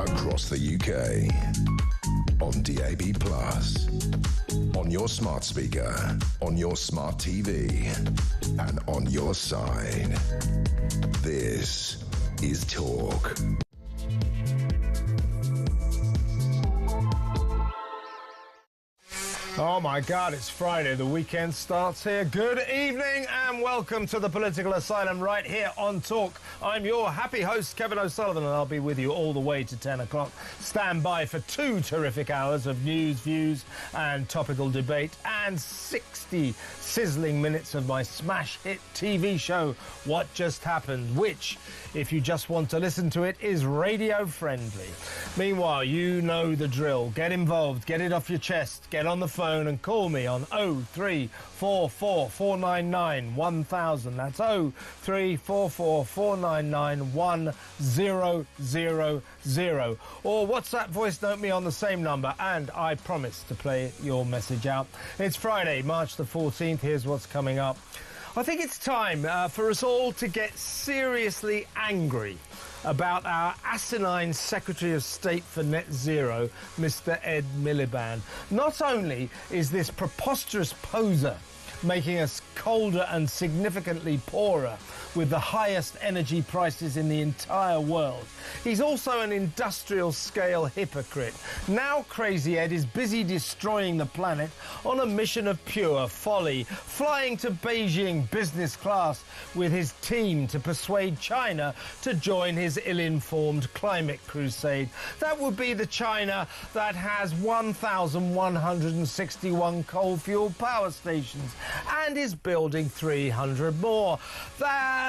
across the UK, on DAB+, on your smart speaker, on your smart TV, and on your side. This is Talk. Oh my God, it's Friday. The weekend starts here. Good evening and welcome to the Political Asylum right here on Talk. I'm your happy host, Kevin O'Sullivan, and I'll be with you all the way to 10 o'clock. Stand by for 2 terrific hours of news, views and topical debate and 60 sizzling minutes of my smash hit TV show, What Just Happened, which, if you just want to listen to it, is radio friendly. Meanwhile, you know the drill. Get involved, get it off your chest, get on the phone and call me on 0344 499 1000. That's 0344 499 1000. Or WhatsApp voice note me on the same number, and I promise to play your message out. It's Friday, March the 14th. Here's what's coming up. I think it's time for us all to get seriously angry about our asinine Secretary of State for Net Zero, Mr. Ed Miliband. Not only is this preposterous poser making us colder and significantly poorer with the highest energy prices in the entire world, he's also an industrial-scale hypocrite. Now Crazy Ed is busy destroying the planet on a mission of pure folly, flying to Beijing business class with his team to persuade China to join his ill-informed climate crusade. That would be the China that has 1,161 coal-fueled power stations and is building 300 more.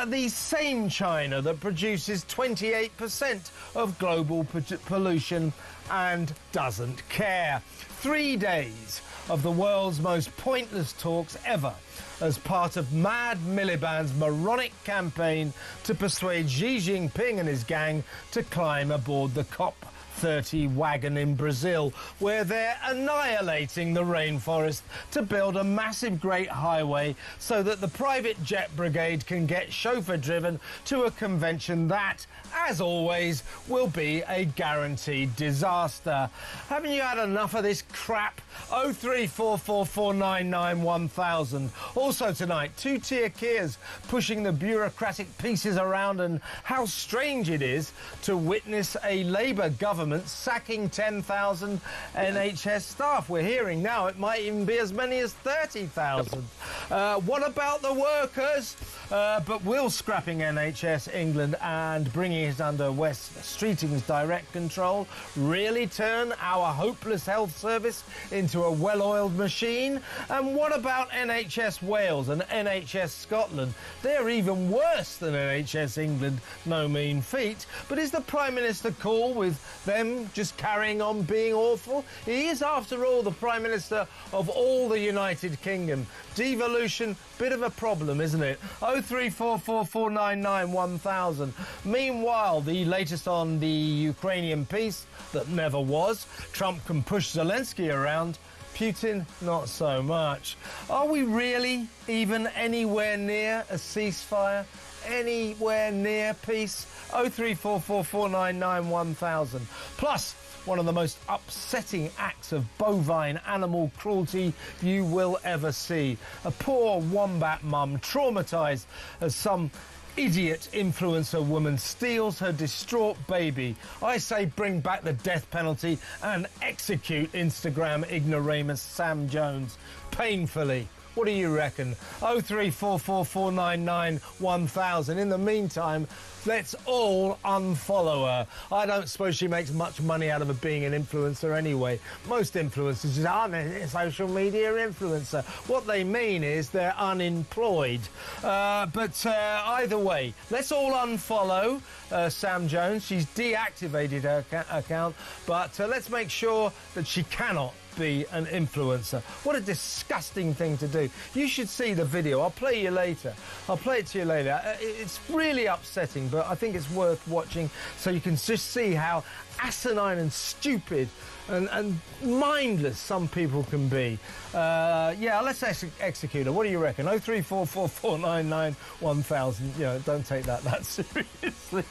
The same China that produces 28% of global pollution and doesn't care. 3 days of the world's most pointless talks ever as part of Mad Miliband's moronic campaign to persuade Xi Jinping and his gang to climb aboard the COP30 wagon in Brazil, where they're annihilating the rainforest to build a massive great highway so that the private jet brigade can get chauffeur-driven to a convention that, as always, will be a guaranteed disaster. Haven't you had enough of this crap? 0344 499 1000. Also tonight, 2-tier Kias pushing the bureaucratic pieces around, and how strange it is to witness a Labour government sacking 10,000 NHS staff. We're hearing now it might even be as many as 30,000. What about the workers? But will scrapping NHS England and bringing it under West Streeting's direct control really turn our hopeless health service into a well-oiled machine? And what about NHS Wales and NHS Scotland? They're even worse than NHS England, no mean feat. But is the Prime Minister cool with them just carrying on being awful? He is, after all, the Prime Minister of all the United Kingdom. Devolution, bit of a problem, isn't it? 0344 499 1000. Meanwhile, the latest on the Ukrainian peace that never was. Trump can push Zelensky around. Putin, not so much. Are we really even anywhere near a ceasefire? Anywhere near peace? 0344 499 1000. Plus, one of the most upsetting acts of bovine animal cruelty you will ever see. A poor wombat mum traumatised as some idiot influencer woman steals her distraught baby. I say bring back the death penalty and execute Instagram ignoramus Sam Jones painfully. What do you reckon? 0344 499 1000. In the meantime, let's all unfollow her. I don't suppose she makes much money out of being an influencer anyway. Most influencers aren't a social media influencer. What they mean is they're unemployed. But either way, let's all unfollow Sam Jones. She's deactivated her account, but let's make sure that she cannot be an influencer. What a disgusting thing to do. You should see the video. I'll play it to you later. It's really upsetting, but I think it's worth watching so you can just see how asinine and stupid and mindless some people can be. Let's execute her. What do you reckon? 03444991000. You know, don't take that seriously.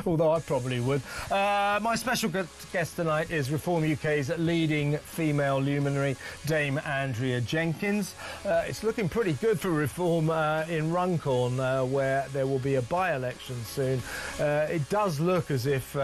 Although I probably would. My special guest tonight is Reform UK's leading female luminary, Dame Andrea Jenkins. It's looking pretty good for Reform in Runcorn, where there will be a by-election soon. It does look as if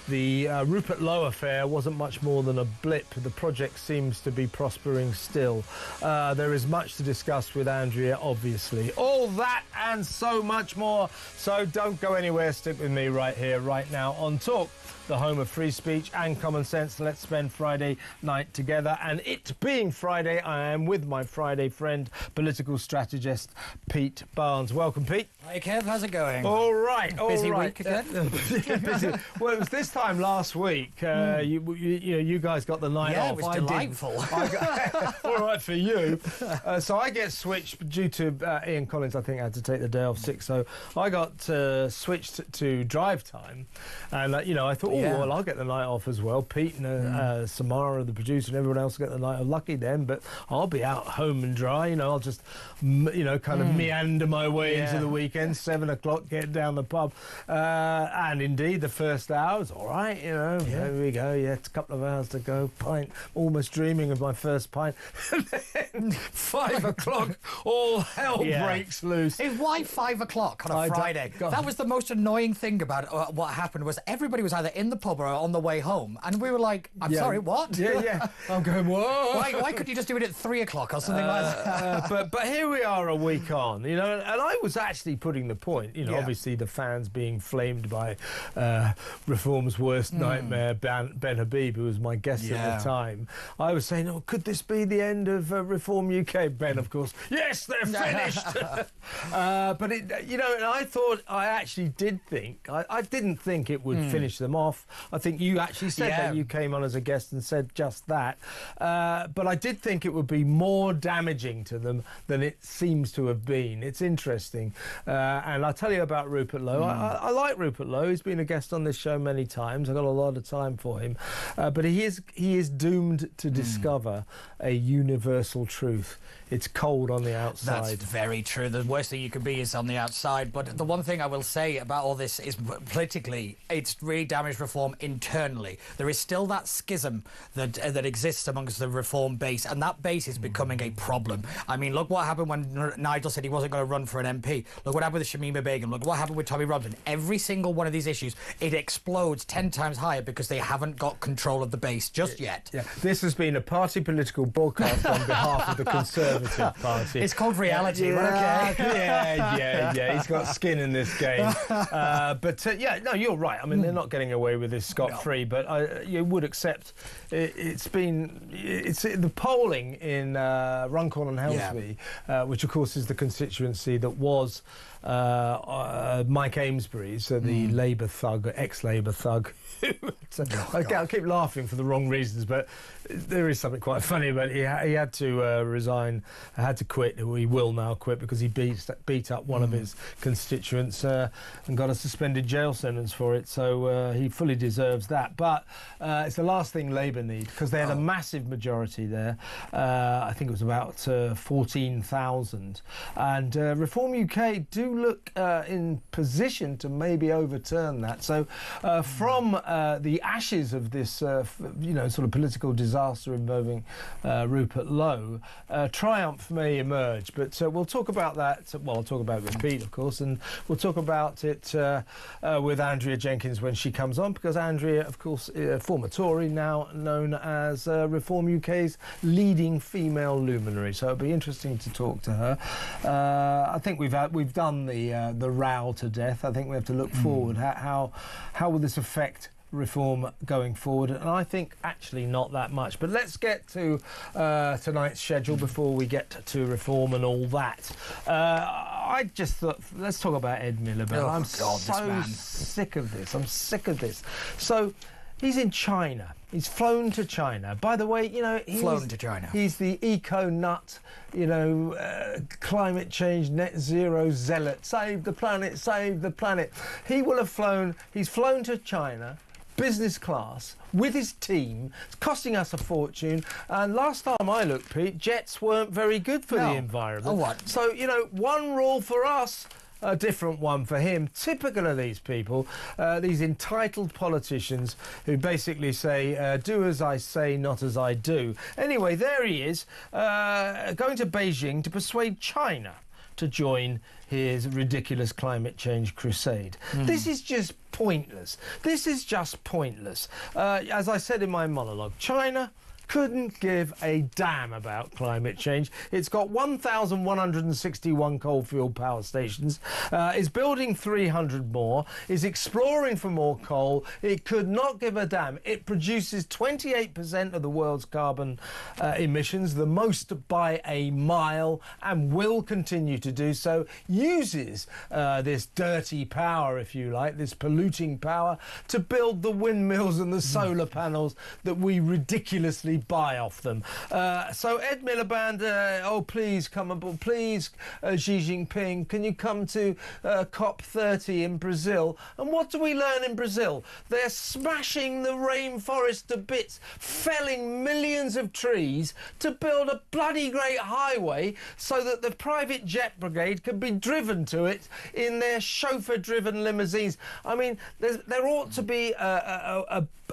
the Rupert Lowe affair wasn't much more than a blip. The project seems to be prospering still. There is much to discuss with Andrea, obviously. All that and so much more. So don't go anywhere. Stick with me right here, right now on Talk, the home of free speech and common sense. Let's spend Friday night together. And it being Friday, I am with my Friday friend, political strategist Pete Barnes. Welcome, Pete. Hi, Kev. How's it going? All right. Busy week again? Busy. Well, it was this time last week. You guys got the night off. Yeah, it was delightful. All right for you. So I get switched due to Ian Collins, I think, had to take the day off sick. So I got switched to drive time. And, I thought, well, I'll get the night off as well. Pete and Samara, the producer, and everyone else will get the night off. Lucky them, but I'll be out home and dry. I'll just, kind of meander my way into the weekend. 7 o'clock, get down the pub. And indeed, the first hour was all right, There we go, it's a couple of hours to go. Pint, almost dreaming of my first pint. And then 5 o'clock, all hell breaks loose. Why 5 o'clock on a Friday? That was the most annoying thing about what happened, was everybody was either in the pub or on the way home, and we were like, I'm sorry, what? Yeah. I'm going, whoa. Why couldn't you just do it at 3 o'clock or something like that? But here we are a week on, and I was actually putting the point, obviously the fans being flamed by Reform's worst nightmare, Ben Habib, who was my guest at the time. I was saying, could this be the end of Reform UK? Ben, of course, yes, they're finished. But I actually did think, I didn't think it would finish them off. I think you actually said that. You came on as a guest and said just that. But I did think it would be more damaging to them than it seems to have been. It's interesting. And I'll tell you about Rupert Lowe. I like Rupert Lowe. He's been a guest on this show many times. I've got a lot of time for him. But he is doomed to discover a universal truth. It's cold on the outside. That's very true. The worst thing you can be is on the outside. But the one thing I will say about all this is, politically, it's really damaged Reform internally. There is still that schism that exists amongst the Reform base, and that base is becoming a problem. I mean, look what happened when Nigel said he wasn't going to run for an MP. Look what happened with Shamima Begum. Look what happened with Tommy Robinson. Every single one of these issues, it explodes 10 times higher because they haven't got control of the base just yet. Yeah. This has been a party political broadcast on behalf of the Conservative Party. It's called reality. Yeah. He's got skin in this game. You're right. I mean, they're not getting away with this scot-free, but you would accept it's the polling in Runcorn and Helsby, which of course is the constituency that was Mike Amesbury's, the Labour thug, ex-Labour thug. I keep laughing for the wrong reasons, but there is something quite funny about it. He had to resign, had to quit. He will now quit because he beat up one of his constituents and got a suspended jail sentence for it. So he fully deserves that. But it's the last thing Labour need, because they had a massive majority there. I think it was about 14,000. And Reform UK do look in position to maybe overturn that. So from the ashes of this, sort of political disaster involving Rupert Lowe, triumph may emerge. But we'll talk about that. Well, I'll talk about it with Pete, of course, and we'll talk about it with Andrea Jenkins when she comes on, because Andrea, of course, former Tory, now known as Reform UK's leading female luminary. So it'll be interesting to talk to her. I think we've done the row to death. I think we have to look forward. How will this affect Reform going forward? And I think actually not that much. But let's get to tonight's schedule before we get to Reform and all that. I just thought, let's talk about Ed Miliband. I'm so sick of this. I'm sick of this. So he's in China. He's flown to China. By the way, flown to China. He's the eco nut, climate change, net zero zealot. Save the planet, save the planet. He's flown to China business class with his team. It's costing us a fortune. And last time I looked, Pete, jets weren't very good for the environment. Oh, what? So, you know, one rule for us, a different one for him. Typical of these people, these entitled politicians who basically say, do as I say, not as I do. Anyway, there he is, going to Beijing to persuade China to join his ridiculous climate change crusade. This is just pointless. This is just pointless. As I said in my monologue, China couldn't give a damn about climate change. It's got 1,161 coal-fueled power stations, is building 300 more, is exploring for more coal. It could not give a damn. It produces 28% of the world's carbon emissions, the most by a mile, and will continue to do so. Uses this dirty power, if you like, this polluting power, to build the windmills and the solar panels that we ridiculously buy off them. So Ed Miliband, oh please come aboard, please Xi Jinping, can you come to COP30 in Brazil? And what do we learn in Brazil? They're smashing the rainforest to bits, felling millions of trees to build a bloody great highway so that the private jet brigade can be driven to it in their chauffeur-driven limousines. I mean, there ought to be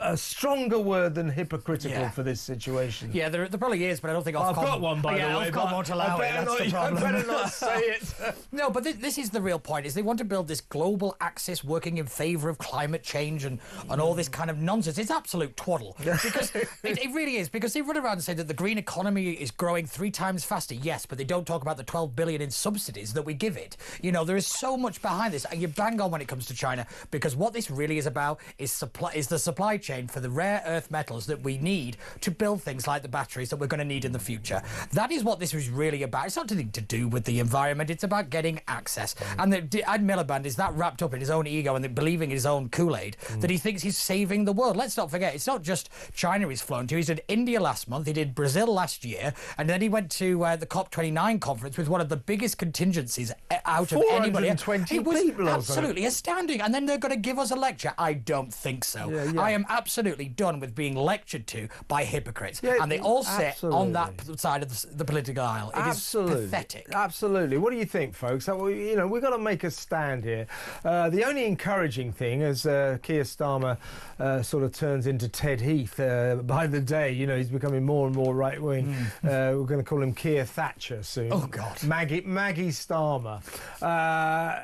a stronger word than hypocritical for this situation. Yeah, there probably is, but I don't think I've got one, by the way. Ofcom won't allow it. That's the problem. I better not say it. No, but this is the real point, is they want to build this global axis working in favour of climate change and all this kind of nonsense. It's absolute twaddle. Because it really is, because they run around and say that the green economy is growing 3 times faster. Yes, but they don't talk about the 12 billion in subsidies that we give it. You know, there is so much behind this, and you bang on when it comes to China, because what this really is about is the supply chain for the rare earth metals that we need to build things like the batteries that we're going to need in the future. That is what this is really about. It's not anything to do with the environment. It's about getting access. And Ed Miliband is that wrapped up in his own ego and believing in his own Kool-Aid that he thinks he's saving the world. Let's not forget, it's not just China he's flown to. He's in India last month. He did Brazil last year. And then he went to the COP29 conference with one of the biggest contingencies out of anybody. 420 it was people. absolutely astounding. And then they're going to give us a lecture. I don't think so. Yeah. I am absolutely done with being lectured to by hypocrites. Yeah, and they all sit on that side of the political aisle. It is pathetic. Absolutely. What do you think, folks? You know, we've got to make a stand here. The only encouraging thing, as Keir Starmer sort of turns into Ted Heath by the day, you know, he's becoming more and more right-wing. We're going to call him Keir Thatcher soon. Oh, God. Maggie Starmer.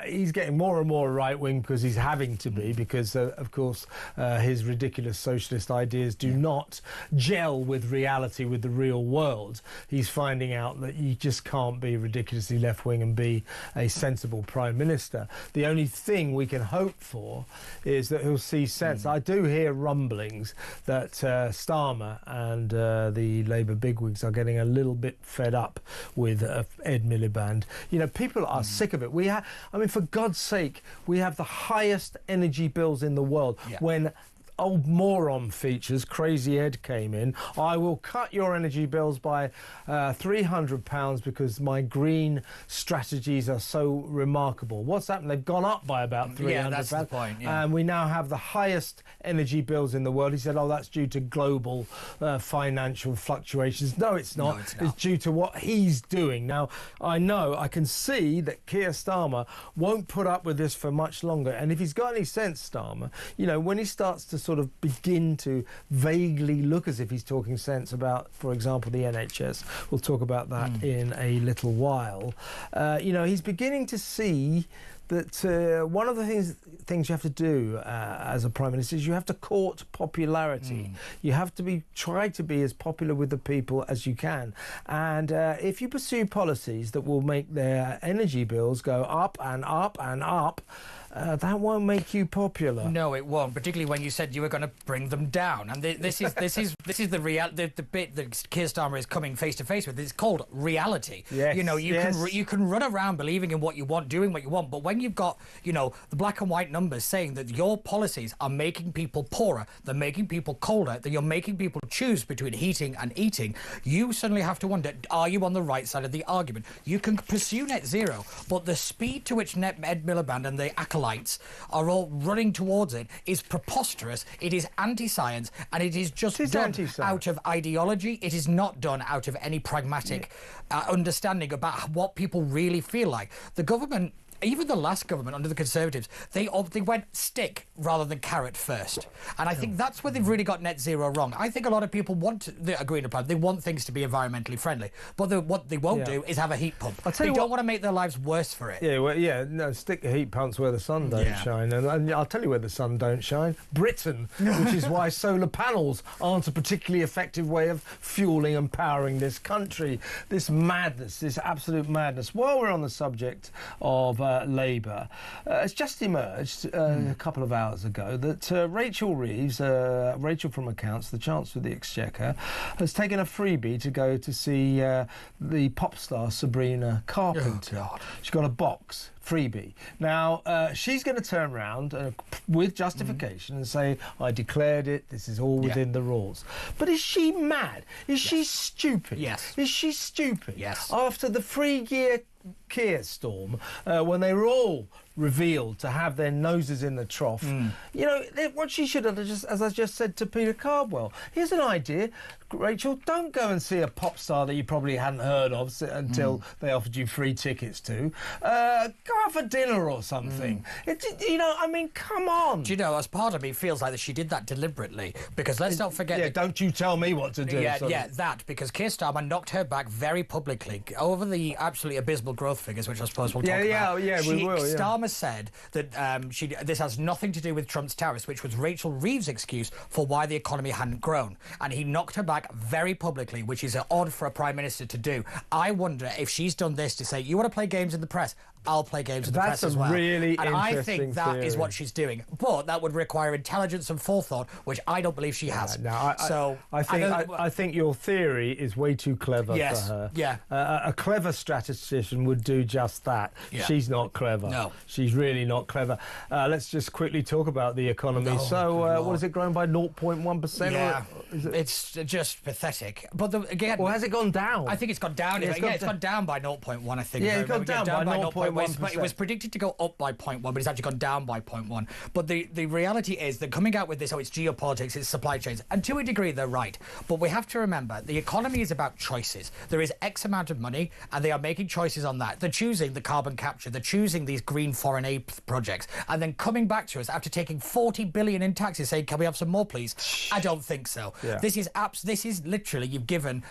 He's getting more and more right-wing because he's having to be, because, of course, his ridiculous socialist ideas do not gel with reality, with the real world. He's finding out that you just can't be ridiculously left-wing and be a sensible Prime Minister. The only thing we can hope for is that he'll see sense. I do hear rumblings that Starmer and the Labour bigwigs are getting a little bit fed up with Ed Miliband. You know, people are sick of it. I mean, for God's sake, we have the highest energy bills in the world. When old moron features, Crazy Ed, came in, I will cut your energy bills by £300 because my green strategies are so remarkable. What's happened? They've gone up by about £300. Yeah, that's the point. Yeah. And we now have the highest energy bills in the world. He said, oh, that's due to global financial fluctuations. No, it's not. No, it's not. It's due to what he's doing. Now, I can see that Keir Starmer won't put up with this for much longer. And if he's got any sense, Starmer, you know, when he starts to sort of begin to vaguely look as if he's talking sense about, for example, the NHS. We'll talk about that in a little while. You know, he's beginning to see that one of the things you have to do as a Prime Minister is you have to court popularity. You have to try to be as popular with the people as you can. And if you pursue policies that will make their energy bills go up and up and up, that won't make you popular. No, it won't. Particularly when you said you were going to bring them down. And this is the bit that Keir Starmer is coming face to face with. It's called reality. Yes, you know, you can run around believing in what you want, doing what you want, but when you've got, you know, the black and white numbers saying that your policies are making people poorer, they're making people colder, that you're making people choose between heating and eating, you suddenly have to wonder, are you on the right side of the argument? You can pursue net zero, but the speed to which Ed Miliband and the acolytes acolytes are all running towards it is preposterous. It is anti-science, and it is just done out of ideology. It is not done out of any pragmatic understanding about what people really feel like. The government, even the last government under the Conservatives, they went stick rather than carrot first. And I think that's where they've really got net zero wrong. I think a lot of people want a greener planet. They want things to be environmentally friendly. But what they won't do is have a heat pump. They don't want to make their lives worse for it. No, stick the heat pumps where the sun don't shine. And I'll tell you where the sun don't shine. Britain, which is why solar panels aren't a particularly effective way of fueling and powering this country. This madness, this absolute madness. While we're on the subject of Labour, it's just emerged a couple of hours ago that Rachel Reeves, Rachel from Accounts, the Chancellor of the Exchequer, has taken a freebie to go to see the pop star Sabrina Carpenter. She's got a box. Freebie. Now, she's going to turn around with justification and say, I declared it, this is all within the rules. But is she mad? Is she stupid? Yes. Is she stupid? Yes. After the 3-year Kia storm, when they were all revealed to have their noses in the trough, you know, what she should have just, as I just said to Peter Cardwell, here's an idea. Rachel, don't go and see a pop star that you probably hadn't heard of until they offered you free tickets to. Go out for dinner or something. You know, I mean, come on. Do you know, as part of me feels like that she did that deliberately, because let's not forget... Yeah, don't you tell me what to do. That, because Keir Starmer knocked her back very publicly over the absolutely abysmal growth figures, which I suppose we'll talk about. We will. Starmer said that this has nothing to do with Trump's tariffs, which was Rachel Reeves' excuse for why the economy hadn't grown. And he knocked her back very publicly, which is odd for a Prime Minister to do. I wonder if she's done this to say, you want to play games in the press? I'll play games in the press as well. That's a really interesting I think that theory. Is what she's doing. But that would require intelligence and forethought, which I don't believe she has. I think your theory is way too clever for her. Yeah. A clever statistician would do just that. Yeah. She's not clever. No. She's really not clever. Let's just quickly talk about the economy. What has it grown by 0.1%? Yeah. It's just pathetic. But again... Well, has it gone down? I think it's gone down. It's gone down by 0.1, I think. Yeah, it's gone down by 0.1%. It was predicted to go up by 0.1, but it's actually gone down by 0.1. But the reality is they're coming out with this, it's geopolitics, it's supply chains. And to a degree, they're right. But we have to remember, the economy is about choices. There is X amount of money, and they are making choices on that. They're choosing the carbon capture. They're choosing these green foreign aid projects. And then coming back to us after taking 40 billion in taxes, saying, can we have some more, please? I don't think so. Yeah. This is literally, you've given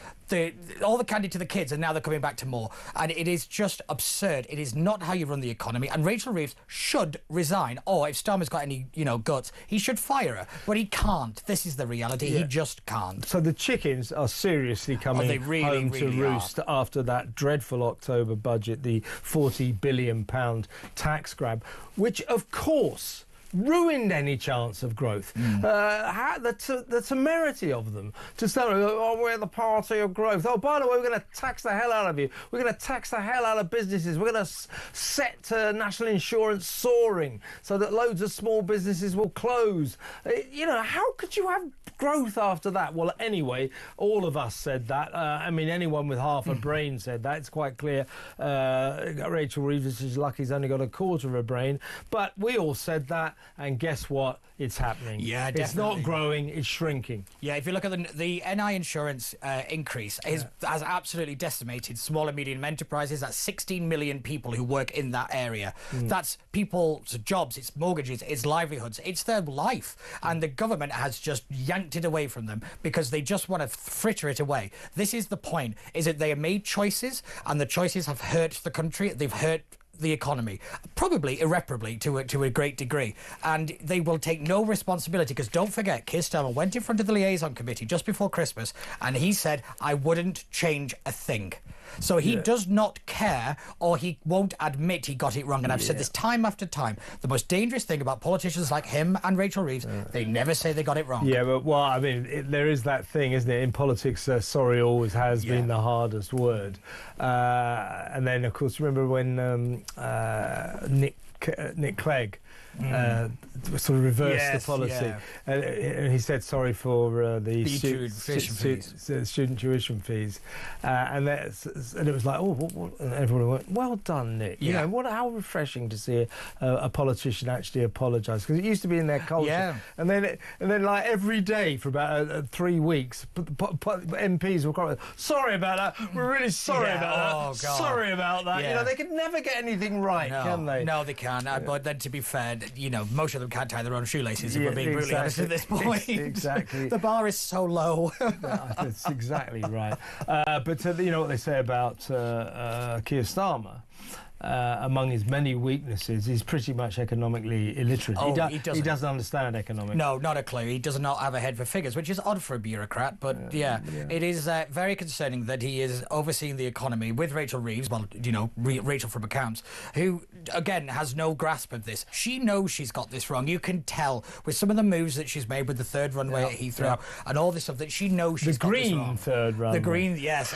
all the candy to the kids, and now they're coming back to more. And it is just absurd. It is not how you run the economy. And Rachel Reeves should resign, or if Starmer's got any, guts, he should fire her. But he can't. This is the reality. Yeah. He just can't. So the chickens are seriously coming home to roost after that dreadful October budget, the £40 billion tax grab, which, of course, ruined any chance of growth. The temerity of them to say, we're the party of growth. Oh, by the way, we're going to tax the hell out of you. We're going to tax the hell out of businesses. We're going to set national insurance soaring so that loads of small businesses will close. How could you have growth after that? Well, anyway, all of us said that. Anyone with half a brain said that. It's quite clear. Rachel Reeves is lucky he's only got a quarter of a brain. But we all said that. And guess what? It's happening. Yeah, definitely. It's not growing, it's shrinking. Yeah, if you look at the NI insurance increase, has absolutely decimated small and medium enterprises. That's 16 million people who work in that area. That's people's jobs, it's mortgages, it's livelihoods, it's their life. And the government has just yanked it away from them because they just want to fritter it away. This is the point, is that they have made choices, and the choices have hurt the country. They've hurt the economy, probably irreparably to a great degree, and they will take no responsibility, because don't forget, Keir Starmer went in front of the liaison committee just before Christmas and he said, I wouldn't change a thing. So he does not care, or he won't admit he got it wrong. And I've said this time after time. The most dangerous thing about politicians like him and Rachel Reeves, they never say they got it wrong. Yeah, but, there is that thing, isn't it? In politics, sorry always has been the hardest word. And then, of course, remember when Nick Nick Clegg sort of reversed the policy. Yeah. And he said sorry for the student tuition fees. And it was like, and everyone went, well done, Nick. You know, how refreshing to see a politician actually apologise, because it used to be in their culture. Yeah. And then like every day for about 3 weeks, MPs were quite, sorry about that. We're really sorry about that. Oh, God. Sorry about that. Yeah. You know, they could never get anything right, can they? No, they can't. But then, to be fair, you know, most of them can't tie their own shoelaces, if we're being brutally honest at this point. Exactly. The bar is so low. That's exactly right. But you know what they say about Keir Starmer? Among his many weaknesses, he's pretty much economically illiterate. He doesn't understand economics. No, not a clue. He does not have a head for figures, which is odd for a bureaucrat. But it is very concerning that he is overseeing the economy with Rachel Reeves, well, you know, Rachel from accounts, who, again, has no grasp of this. She knows she's got this wrong. You can tell with some of the moves that she's made with the third runway at Heathrow and all this stuff that she knows she's got this wrong. The green third runway. The green, yes.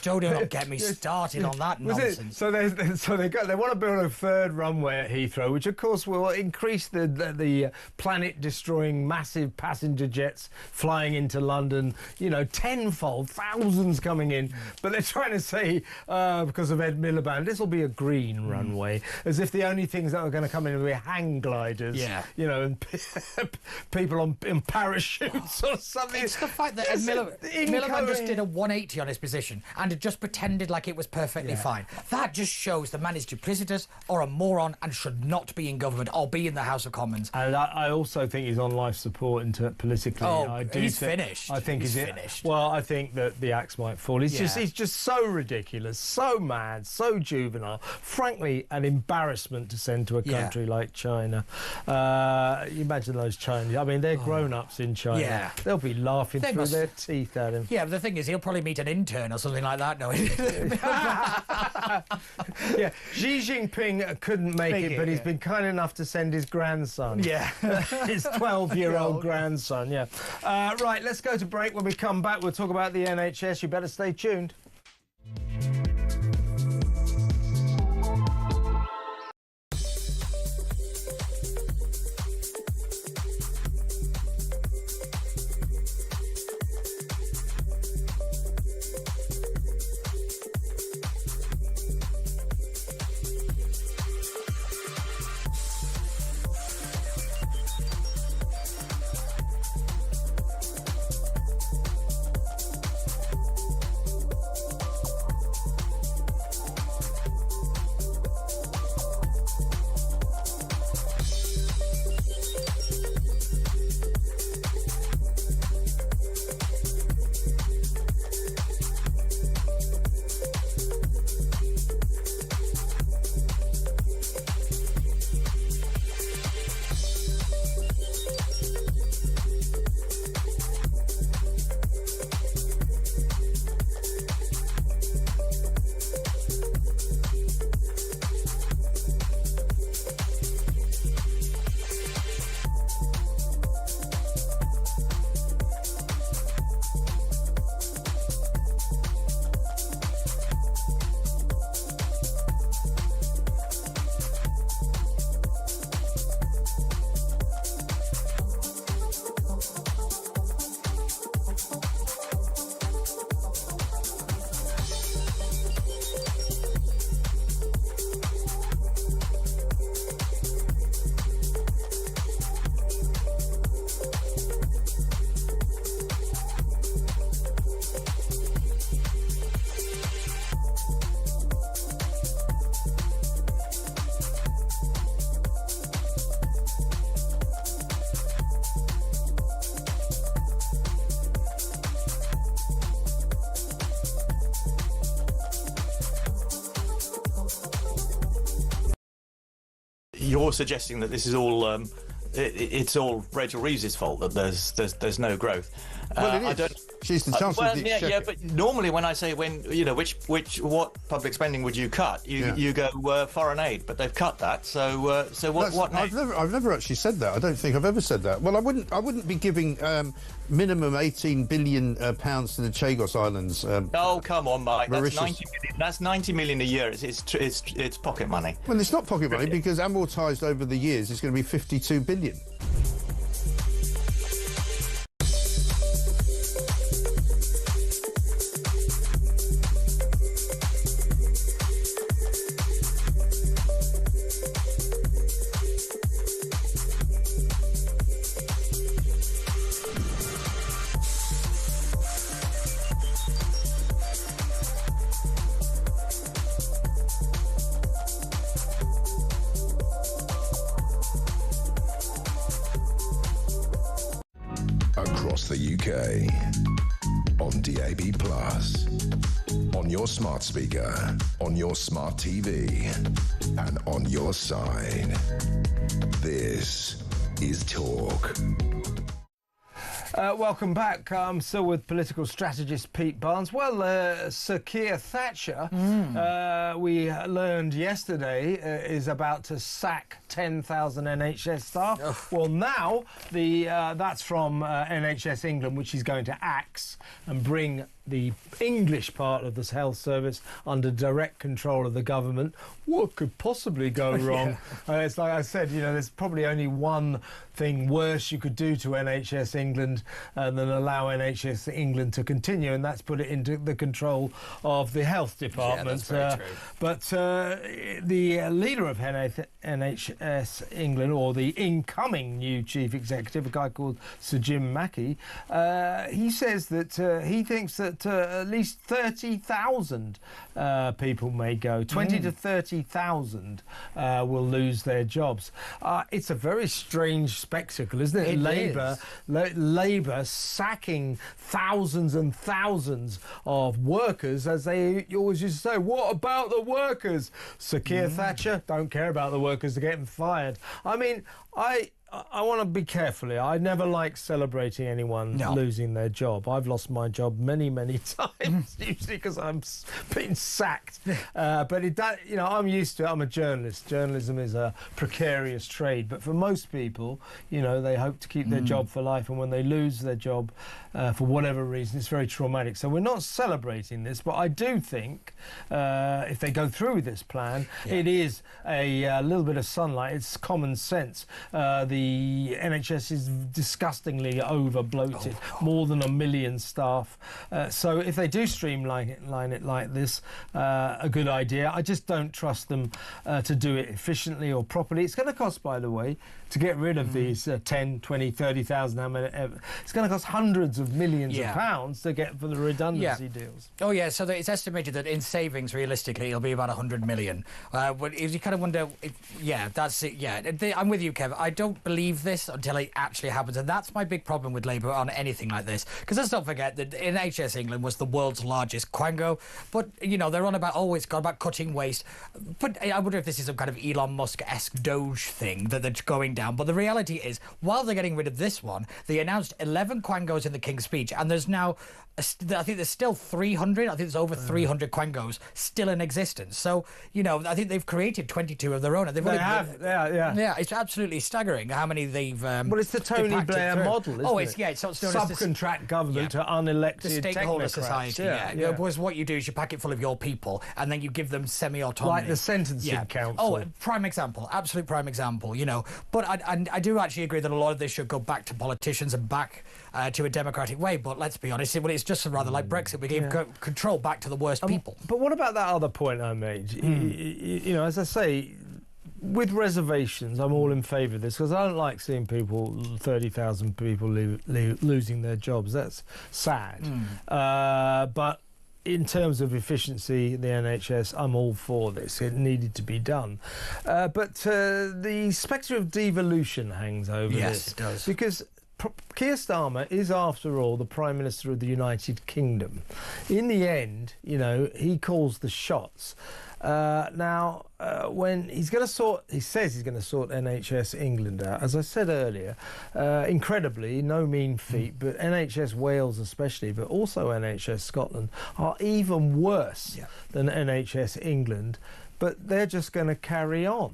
Joe, do not get me started on that nonsense. So they want to build a third runway at Heathrow, which of course will increase the planet-destroying massive passenger jets flying into London, you know, tenfold, thousands coming in. But they're trying to say, because of Ed Miliband, this will be a green runway, as if the only things that are going to come in will be hang gliders, you know, and people in parachutes or something. It's the fact that Ed Miliband just did a 180 on his position and had just pretended like it was perfectly fine. That just shows the man is duplicitous or a moron and should not be in government or be in the House of Commons. And I also think he's on life support politically. He's finished. I think he's finished. Well, I think that the axe might fall. He's just so ridiculous, so mad, so juvenile. Frankly, an embarrassment to send to a country like China. You imagine those Chinese. I mean, they're grown-ups in China. Yeah. They'll be laughing through their teeth at him. Yeah, but the thing is, he'll probably meet an intern or something like that. No. Yeah, Xi Jinping couldn't make it, but he's been kind enough to send his grandson. Yeah. His 12-year-old grandson, right, let's go to break. When we come back, we'll talk about the NHS. You better stay tuned. You're suggesting that this is all it's all Rachel Reeves' fault that there's no growth. Well, it is. She's the Chancellor of the Exchequer. Yeah, but normally when I say what public spending would you cut, you go foreign aid, but they've cut that. So what next? I've never actually said that. I don't think I've ever said that. Well, I wouldn't be giving minimum 18 billion pounds to the Chagos Islands. Oh, come on, Mike. Mauritius. That's 90 million a year. It's pocket money. Well, it's not pocket money because amortised over the years it's going to be 52 billion. Across the UK, on DAB+, on your smart speaker, on your smart TV, and on your side. This is Talk. Welcome back. I'm still with political strategist Pete Barnes. Well, Sir Keir Thatcher, we learned yesterday, is about to sack 10,000 NHS staff. Ugh. Well, now that's from NHS England, which is going to axe and bring the English part of this health service under direct control of the government. What could possibly go wrong? It's like I said, there's probably only one thing worse you could do to NHS England than allow NHS England to continue, and that's put it into the control of the health department. Yeah, that's very true. But the leader of NHS England, or the incoming new chief executive, a guy called Sir Jim Mackey, he says that he thinks that at least 30,000 people may go. 20 to 30,000 will lose their jobs. It's a very strange spectacle, isn't it? Labour sacking thousands and thousands of workers, as they always used to say. What about the workers? Sir Keir Thatcher, don't care about the workers, they're getting fired. I mean, I want to be careful here. I never like celebrating anyone losing their job. I've lost my job many, many times, usually because I'm being sacked. But I'm used to it. I'm a journalist. Journalism is a precarious trade. But for most people, they hope to keep their job for life. And when they lose their job for whatever reason, it's very traumatic. So we're not celebrating this. But I do think if they go through with this plan, it is a little bit of sunlight. It's common sense. The NHS is disgustingly over-bloated, more than 1 million staff. So if they do streamline it like this, a good idea. I just don't trust them to do it efficiently or properly. It's going to cost, by the way, to get rid of these 10, 20, 30,000, it's going to cost hundreds of millions of pounds to get for the redundancy deals. Oh, yeah, so it's estimated that in savings, realistically, it'll be about 100 million. But if you kind of wonder, that's it, I'm with you, Kev. I don't believe this until it actually happens, and that's my big problem with Labour on anything like this. Because let's not forget that NHS England was the world's largest quango, but, they're on about, it's got about cutting waste. But I wonder if this is some kind of Elon Musk-esque Doge thing that they're going down. But the reality is, while they're getting rid of this one, they announced 11 quangos in the King's Speech, and there's now, I think there's still 300, I think there's over 300 quangos still in existence. So, I think they've created 22 of their own. They have. Yeah, it's absolutely staggering how many they've well, it's the Tony Blair model, isn't it? It's subcontract government to unelected the stakeholder technocrats. Society. Because what you do is you pack it full of your people, and then you give them semi-autonomy. Like the sentencing council. Prime example, absolute prime example. But I do actually agree that a lot of this should go back to politicians and back to a democratic way. But let's be honest, it's just rather like Brexit. We gave control back to the worst people. But what about that other point I made? As I say, with reservations, I'm all in favour of this, because I don't like seeing 30,000 people losing their jobs. That's sad. But in terms of efficiency in the NHS, I'm all for this. It needed to be done. But the spectre of devolution hangs over this. Yes, it does. Because Keir Starmer is, after all, the Prime Minister of the United Kingdom. In the end, he calls the shots. Now, when he says he's going to sort NHS England out. As I said earlier, incredibly, no mean feat, but NHS Wales especially, but also NHS Scotland are even worse than NHS England. But they're just going to carry on.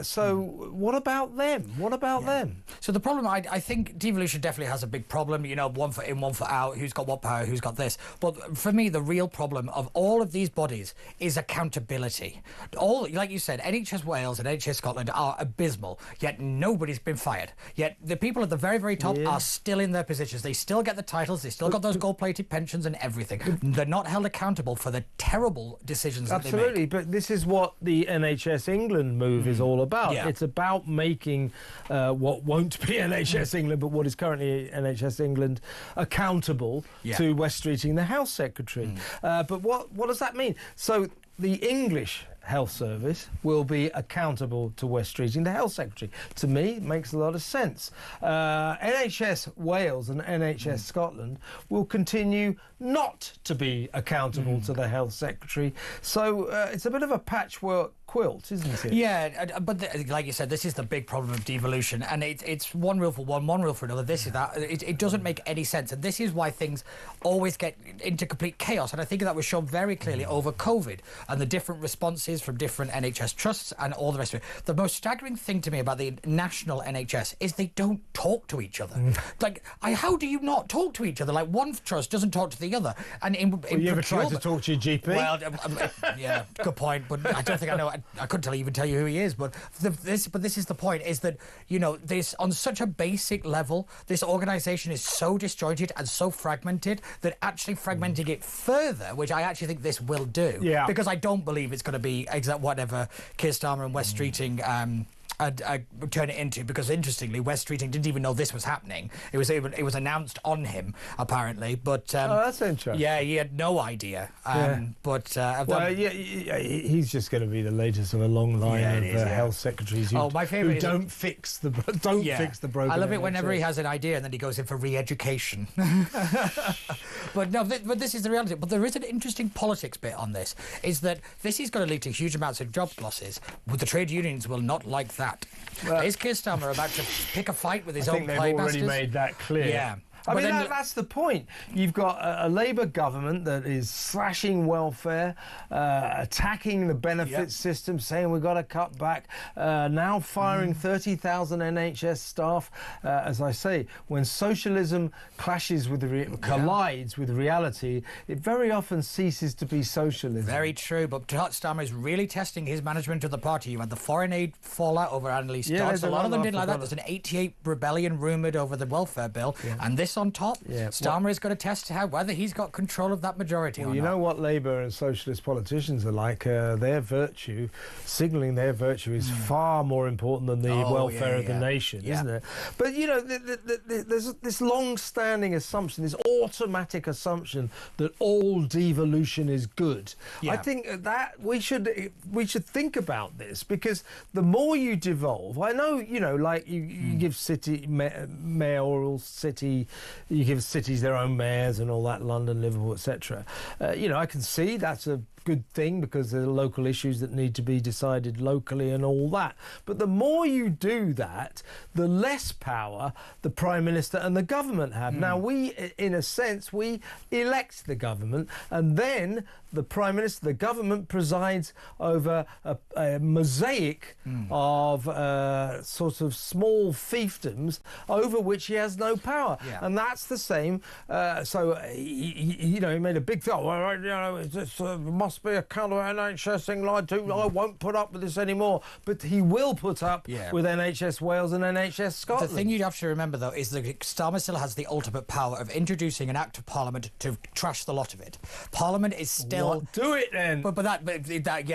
So what about them? What about them? So the problem, I think devolution definitely has a big problem, you know, 1 foot in, 1 foot out, who's got what power, who's got this. But for me, the real problem of all of these bodies is accountability. All, like you said, NHS Wales and NHS Scotland are abysmal, yet nobody's been fired. Yet the people at the very, very top are still in their positions. They still get the titles, they still got those gold-plated pensions and everything. They're not held accountable for the terrible decisions that they make. Absolutely, but this is what the NHS England move is all about. Yeah. It's about making what won't be NHS England, but what is currently NHS England, accountable to West Streeting, the Health Secretary. But what does that mean? So the English Health Service will be accountable to West Streeting, the Health Secretary. To me, it makes a lot of sense. NHS Wales and NHS Scotland will continue not to be accountable to the Health Secretary. So it's a bit of a patchwork quilt, isn't it? Yeah, but like you said, this is the big problem of devolution, and it's one rule for one rule for another. This is that. It doesn't make any sense, and this is why things always get into complete chaos. And I think that was shown very clearly over COVID and the different responses from different NHS trusts and all the rest of it. The most staggering thing to me about the national NHS is they don't talk to each other. Like, how do you not talk to each other? Like, one trust doesn't talk to the other. And you ever tried to talk to your GP? Well, yeah, good point. But I don't think I know. I couldn't even tell you who he is. But this is the point: is that, you know, this on such a basic level, this organisation is so disjointed and so fragmented that actually fragmenting it further, which I actually think this will do, because I don't believe it's going to be whatever Keir Starmer and West Streeting turn it into, because interestingly West Streeting didn't even know this was happening. It was announced on him apparently, but that's interesting. Yeah, he had no idea. But he's just going to be the latest of a long line of health secretaries who, my favourite don't fix the broken. I love it whenever NHS. he has an idea and then he goes in for re-education. But no, but this is the reality. But there is an interesting politics bit on this, is that this is going to lead to huge amounts of job losses. The trade unions will not like that. Is Keir Starmer about to pick a fight with his own they've playmasters? already made that clear. Yeah. I mean, then that's the point. You've got a Labour government that is slashing welfare, attacking the benefits system, saying we've got to cut back, now firing 30,000 NHS staff. As I say, when socialism clashes with collides with reality, it very often ceases to be socialism. Very true, but Starmer is really testing his management of the party. You had the foreign aid fallout over Annalise Dodds. A lot of them didn't like that. There's an 88 rebellion rumoured over the welfare bill, and this on top. Starmer is going to test whether he's got control of that majority or not. You know what Labour and socialist politicians are like? Their virtue, signalling their virtue, is far more important than the welfare of the nation, isn't it? But, you know, there's this long-standing assumption, this automatic assumption that all devolution is good. I think that we should think about this, because the more you devolve, I know, you know, like you give mayoral city, you give cities their own mayors and all that, London, Liverpool, etc. You know, I can see that's a good thing because there are local issues that need to be decided locally and all that. But the more you do that, the less power the Prime Minister and the government have. Now, we, in a sense, we elect the government, and then the Prime Minister, the government, presides over a mosaic of sort of small fiefdoms over which he has no power. And that's the same. So, he made a big thing. Well, you know, it must be a kind of NHS England. I won't put up with this anymore. But he will put up with NHS Wales and NHS Scotland. The thing you have to remember, though, is that Starmer still has the ultimate power of introducing an Act of Parliament to trash the lot of it. Parliament is still... Well, do it then. But that,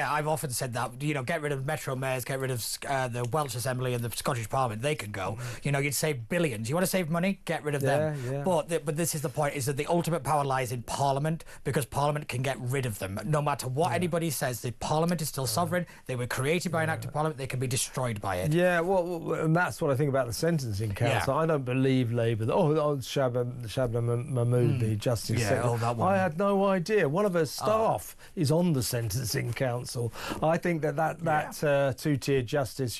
I've often said that. You know, get rid of Metro mayors, get rid of the Welsh Assembly and the Scottish Parliament. They can go. You know, you'd save billions. You want to save money? Get rid of them. But this is the point: is that the ultimate power lies in Parliament, because Parliament can get rid of them. No matter what anybody says, the Parliament is still sovereign. They were created by an Act of Parliament. They can be destroyed by it. Yeah, well, and that's what I think about the Sentencing Council. I don't believe Labour. Shabnam Mahmood, the Justice Secretary. that one. I had no idea. One of her staff staff is on the Sentencing Council. I think that two-tier justice,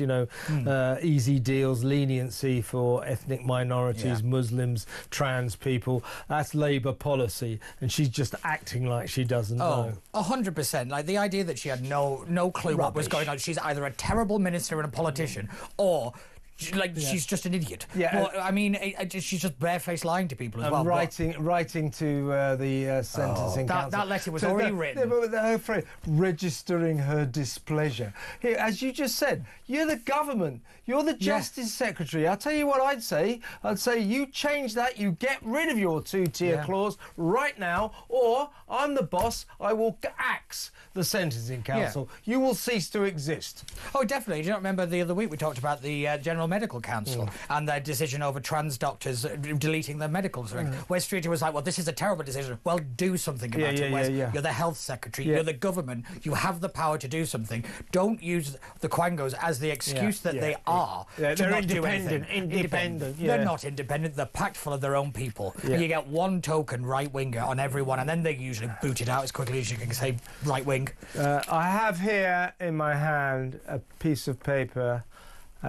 easy deals, leniency for ethnic minorities, Muslims, trans people, that's Labour policy, and she's just acting like she doesn't know. 100%. Like, the idea that she had no clue what was going on. She's either a terrible minister and a politician, or she's just an idiot. Yeah, well, I mean, she's just barefaced lying to people as well. Writing to the Sentencing Council. That letter was already written. Her phrase, registering her displeasure. Here, as you just said, you're the government. You're the Justice Secretary. I'll tell you what I'd say. I'd say you change that. You get rid of your two-tier clause right now, or I'm the boss. I will axe the Sentencing Council. You will cease to exist. Oh, definitely. Do you not remember the other week we talked about the General Medical Council and their decision over trans doctors deleting their medical records, where Streeter was like, well, this is a terrible decision. Well, do something about it, Wes. You're the health secretary. You're the government. You have the power to do something. Don't use the Quangos as the excuse that they are. They're independent. They're not independent. They're packed full of their own people. And you get one token right-winger on everyone, and then they usually boot it out as quickly as you can say right-wing. I have here in my hand a piece of paper.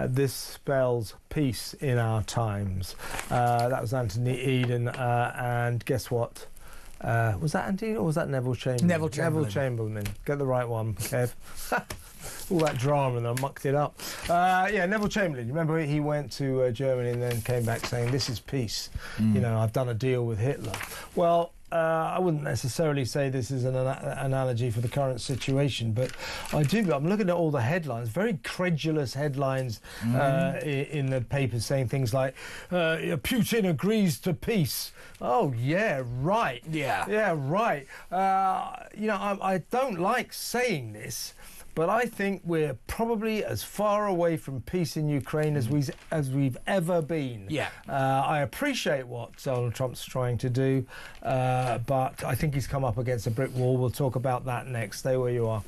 This spells peace in our times. That was Anthony Eden, and guess what? Was that Anthony or was that Neville Chamberlain? Neville Chamberlain. Get the right one, Kev. All that drama and I mucked it up. Neville Chamberlain. You remember he went to Germany and then came back saying, this is peace. I've done a deal with Hitler. Well, I wouldn't necessarily say this is an analogy for the current situation, but I'm looking at all the headlines, very credulous headlines in the papers saying things like, Putin agrees to peace. Oh, yeah, right. Yeah, right. I don't like saying this, but I think we're probably as far away from peace in Ukraine as we've ever been. I appreciate what Donald Trump's trying to do, but I think he's come up against a brick wall. We'll talk about that next. Stay where you are.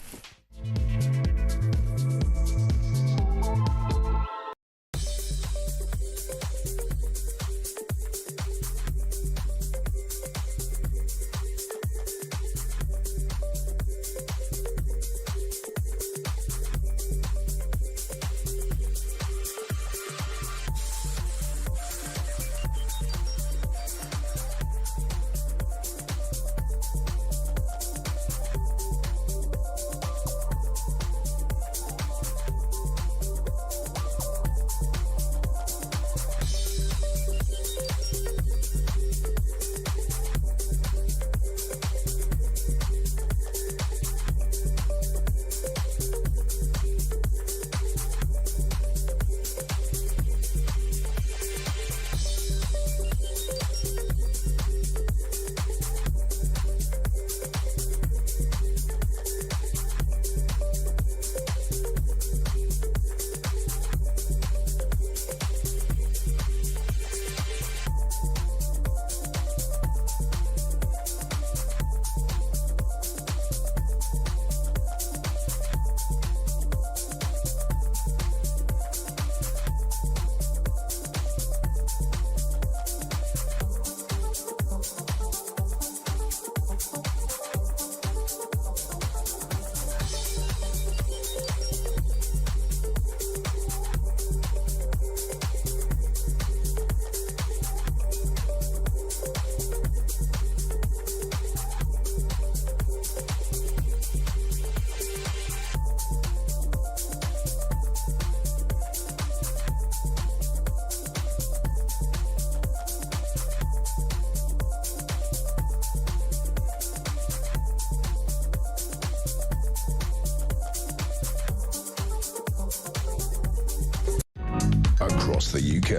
Across the UK,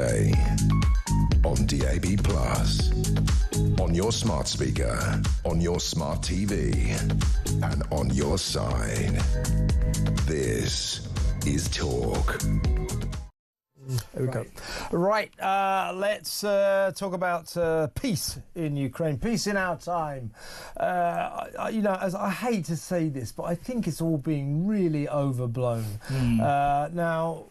on DAB+, on your smart speaker, on your smart TV, and on your side. This is Talk. There we go. Right, let's talk about peace in Ukraine, peace in our time. As I hate to say this, but I think it's all being really overblown. Now,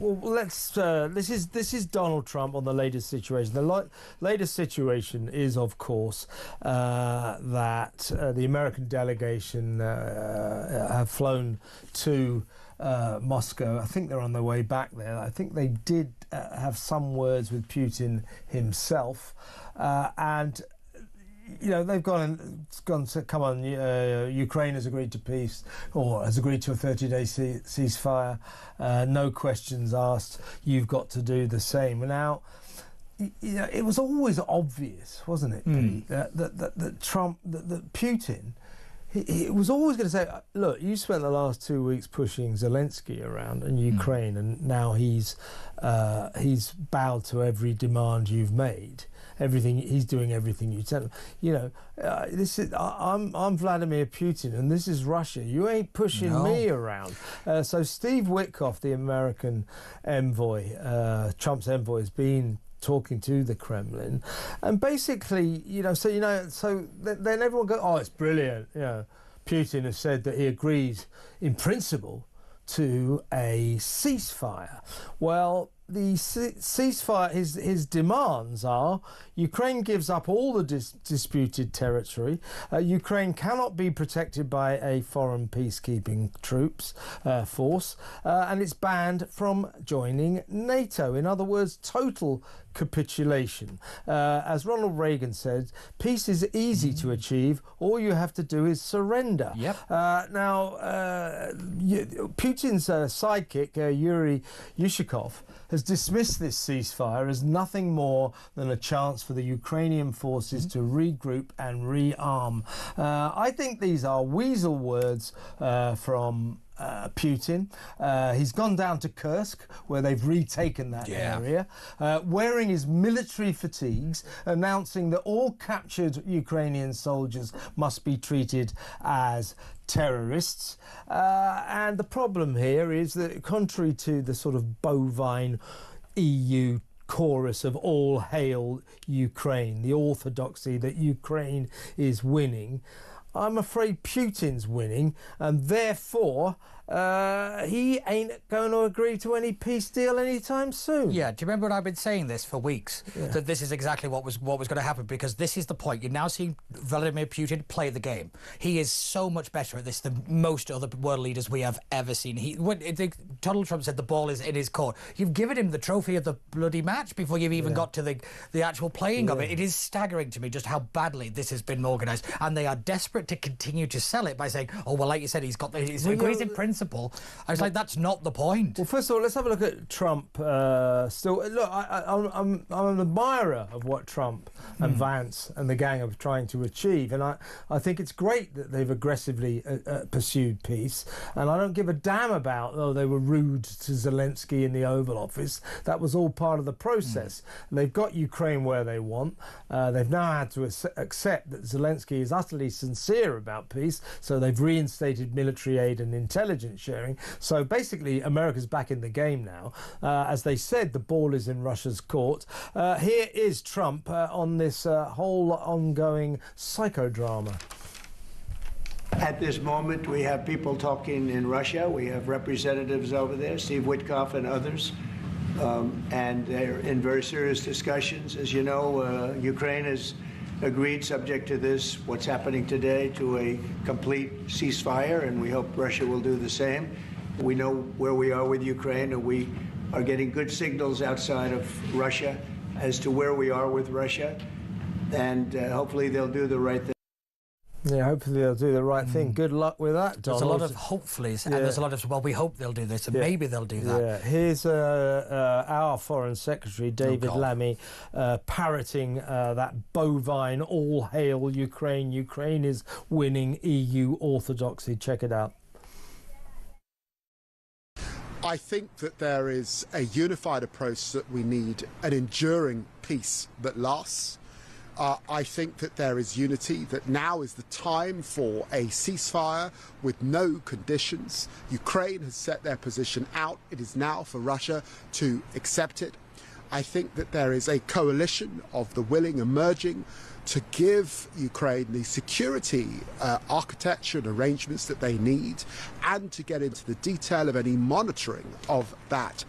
well, let's. This is Donald Trump on the latest situation. The latest situation is, of course, that the American delegation have flown to Moscow. I think they're on their way back there. I think they did have some words with Putin himself, and. You know, they've gone to, come on, Ukraine has agreed to peace, or has agreed to a 30-day ceasefire, no questions asked, you've got to do the same. Now, you know, it was always obvious, wasn't it, Pete, that Trump, that Putin, he was always going to say, look, you spent the last 2 weeks pushing Zelensky around in Ukraine, and now he's bowed to every demand you've made. He's doing everything you tell him. You know, this is I'm Vladimir Putin, and this is Russia. You ain't pushing me around. So Steve Witkoff, the American envoy, Trump's envoy, has been talking to the Kremlin, and basically, so then everyone goes, oh, it's brilliant. You know, Putin has said that he agrees in principle to a ceasefire. Well, the ceasefire, his demands are Ukraine gives up all the disputed territory. Ukraine cannot be protected by a foreign peacekeeping force, and it's banned from joining NATO. In other words, total capitulation. As Ronald Reagan said, peace is easy to achieve. All you have to do is surrender. Yep. Now, Putin's sidekick, Yuri Yushkov, has dismissed this ceasefire as nothing more than a chance for the Ukrainian forces to regroup and rearm. I think these are weasel words from Putin. He's gone down to Kursk, where they've retaken that area, wearing his military fatigues, announcing that all captured Ukrainian soldiers must be treated as terrorists. And the problem here is that, contrary to the sort of bovine EU chorus of all hail Ukraine, the orthodoxy that Ukraine is winning, I'm afraid Putin's winning, and therefore he ain't going to agree to any peace deal anytime soon. Yeah, do you remember what I've been saying this for weeks? Yeah. That this is exactly what was going to happen, because this is the point. You're now seeing Vladimir Putin play the game. He is so much better at this than most other world leaders we have ever seen. Donald Trump said the ball is in his court. You've given him the trophy of the bloody match before you've even got to the actual playing of it. It is staggering to me just how badly this has been organised, and they are desperate to continue to sell it by saying, oh, well, like you said, he agrees in principle. I was like, that's not the point. Well, first of all, let's have a look at Trump. Still, look, I'm an admirer of what Trump and Vance and the gang are trying to achieve, and I think it's great that they've aggressively pursued peace, and I don't give a damn about, they were rude to Zelensky in the Oval Office. That was all part of the process. They've got Ukraine where they want. They've now had to accept that Zelensky is utterly sincere about peace, so they've reinstated military aid and intelligence sharing. So basically, America's back in the game now. As they said, the ball is in Russia's court. Here is Trump on this whole ongoing psychodrama. At this moment, we have people talking in Russia. We have representatives over there, Steve Witkoff and others, and they're in very serious discussions. As you know, Ukraine has agreed, subject to this, what's happening today, to a complete ceasefire, and we hope Russia will do the same. We know where we are with Ukraine, and we are getting good signals outside of Russia as to where we are with Russia, and hopefully they'll do the right thing. Yeah, hopefully they'll do the right thing. Good luck with that, Donald. There's a lot of hopefullys, and there's a lot of, well, we hope they'll do this, and maybe they'll do that. Yeah. Here's our Foreign Secretary, David Lammy, parroting that bovine, all hail Ukraine. Ukraine is winning EU orthodoxy. Check it out. I think that there is a unified approach, that we need an enduring peace that lasts. I think that there is unity, that now is the time for a ceasefire with no conditions. Ukraine has set their position out. It is now for Russia to accept it. I think that there is a coalition of the willing emerging to give Ukraine the security architecture and arrangements that they need, and to get into the detail of any monitoring of that.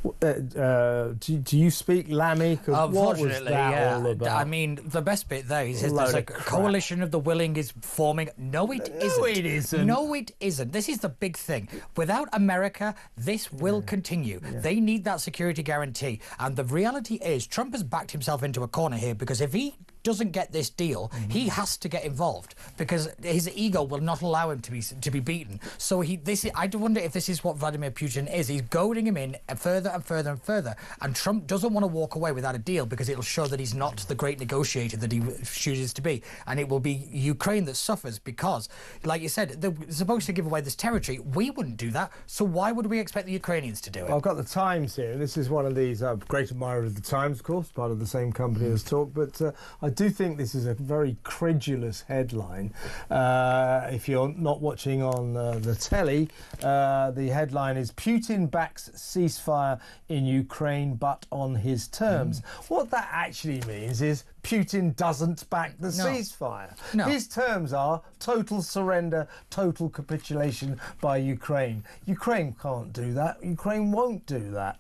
Do you speak Lammy? 'Cause what was Unfortunately, that all about? I mean, the best bit there is Load there's a of crap. coalition of the willing is forming. No, it isn't. it isn't. No, it isn't. This is the big thing. Without America, this will continue. They need that security guarantee. And the reality is, Trump has backed himself into a corner here because if he doesn't get this deal, he has to get involved because his ego will not allow him to be beaten. So I wonder if this is what Vladimir Putin is. He's goading him in further and further and further. And Trump doesn't want to walk away without a deal because it'll show that he's not the great negotiator that he chooses to be. And it will be Ukraine that suffers because, like you said, they're supposed to give away this territory. We wouldn't do that. So why would we expect the Ukrainians to do it? I've got the Times here. This is one of these great admirer of the Times, of course, part of the same company as Talk. But I do think this is a very credulous headline. If you're not watching on the telly, the headline is Putin backs ceasefire in Ukraine, but on his terms. What that actually means is Putin doesn't back the ceasefire. No. His terms are total surrender, total capitulation by Ukraine. Ukraine can't do that. Ukraine won't do that.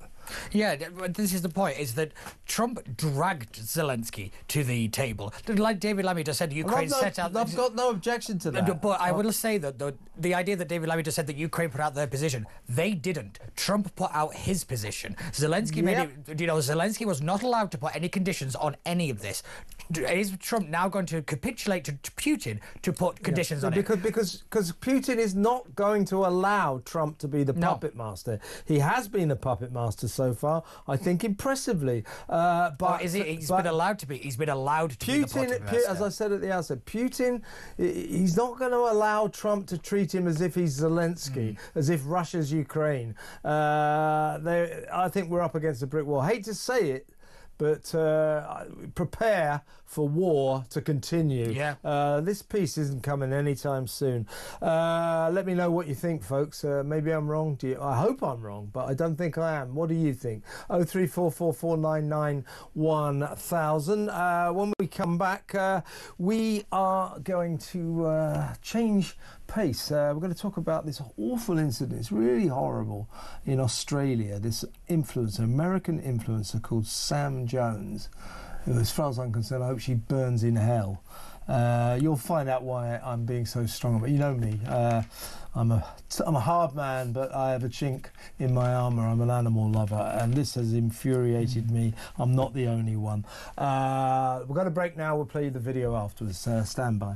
Yeah, but this is the point, is that Trump dragged Zelensky to the table. Like David Lammy just said, Ukraine set out... I've got no objection to that. But I will say that the idea that David Lammy just said that Ukraine put out their position, they didn't. Trump put out his position. Zelensky Zelensky was not allowed to put any conditions on any of this. Is Trump now going to capitulate to Putin to put conditions on it? Because Putin is not going to allow Trump to be the puppet master. He has been a puppet master so far, I think impressively. But he's been allowed to be. He's been allowed to be the puppet master. As I said at the outset, Putin, he's not going to allow Trump to treat him as if he's Zelensky, as if Russia's Ukraine. I think we're up against a brick wall. I hate to say it, but prepare for war to continue. Yeah. This peace isn't coming anytime soon. Let me know what you think, folks. Maybe I'm wrong. I hope I'm wrong, but I don't think I am. What do you think? 03444991000. When we come back, we are going to change pace. We're going to talk about this awful incident. It's really horrible in Australia. This influencer, American influencer called Sam Jones, who, as far as I'm concerned, I hope she burns in hell. You'll find out why I'm being so strong. But you know me. I'm a hard man, but I have a chink in my armour. I'm an animal lover, and this has infuriated me. I'm not the only one. We're going to break now. We'll play you the video afterwards. Stand by.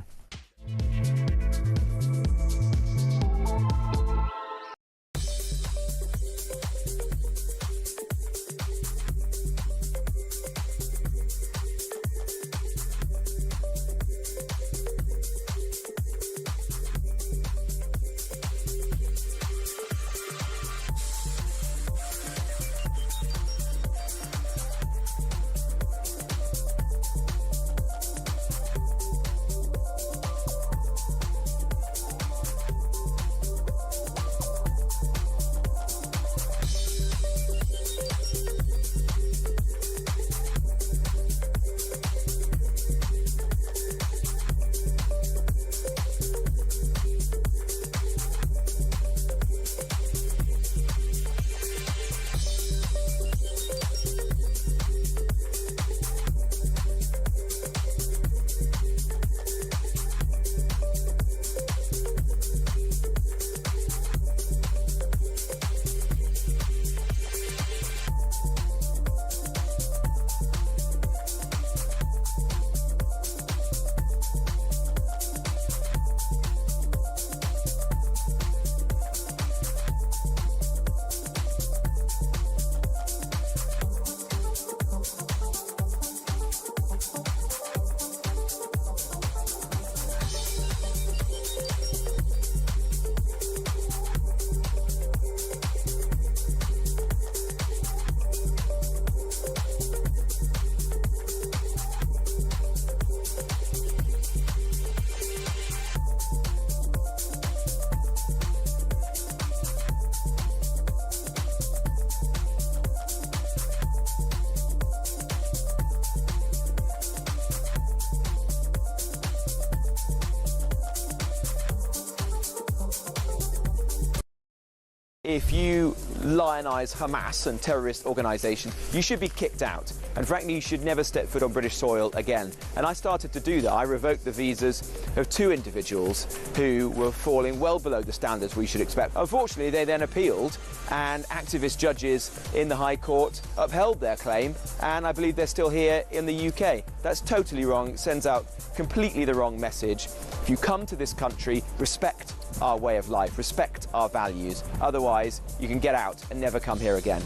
if you lionise Hamas and terrorist organisation, you should be kicked out. And frankly, you should never step foot on British soil again. And I started to do that. I revoked the visas of 2 individuals who were falling well below the standards we should expect. Unfortunately, they then appealed, and activist judges in the High Court upheld their claim, and I believe they're still here in the UK. That's totally wrong. It sends out completely the wrong message. If you come to this country, respect our way of life, respect our values. Otherwise, you can get out and never come here again.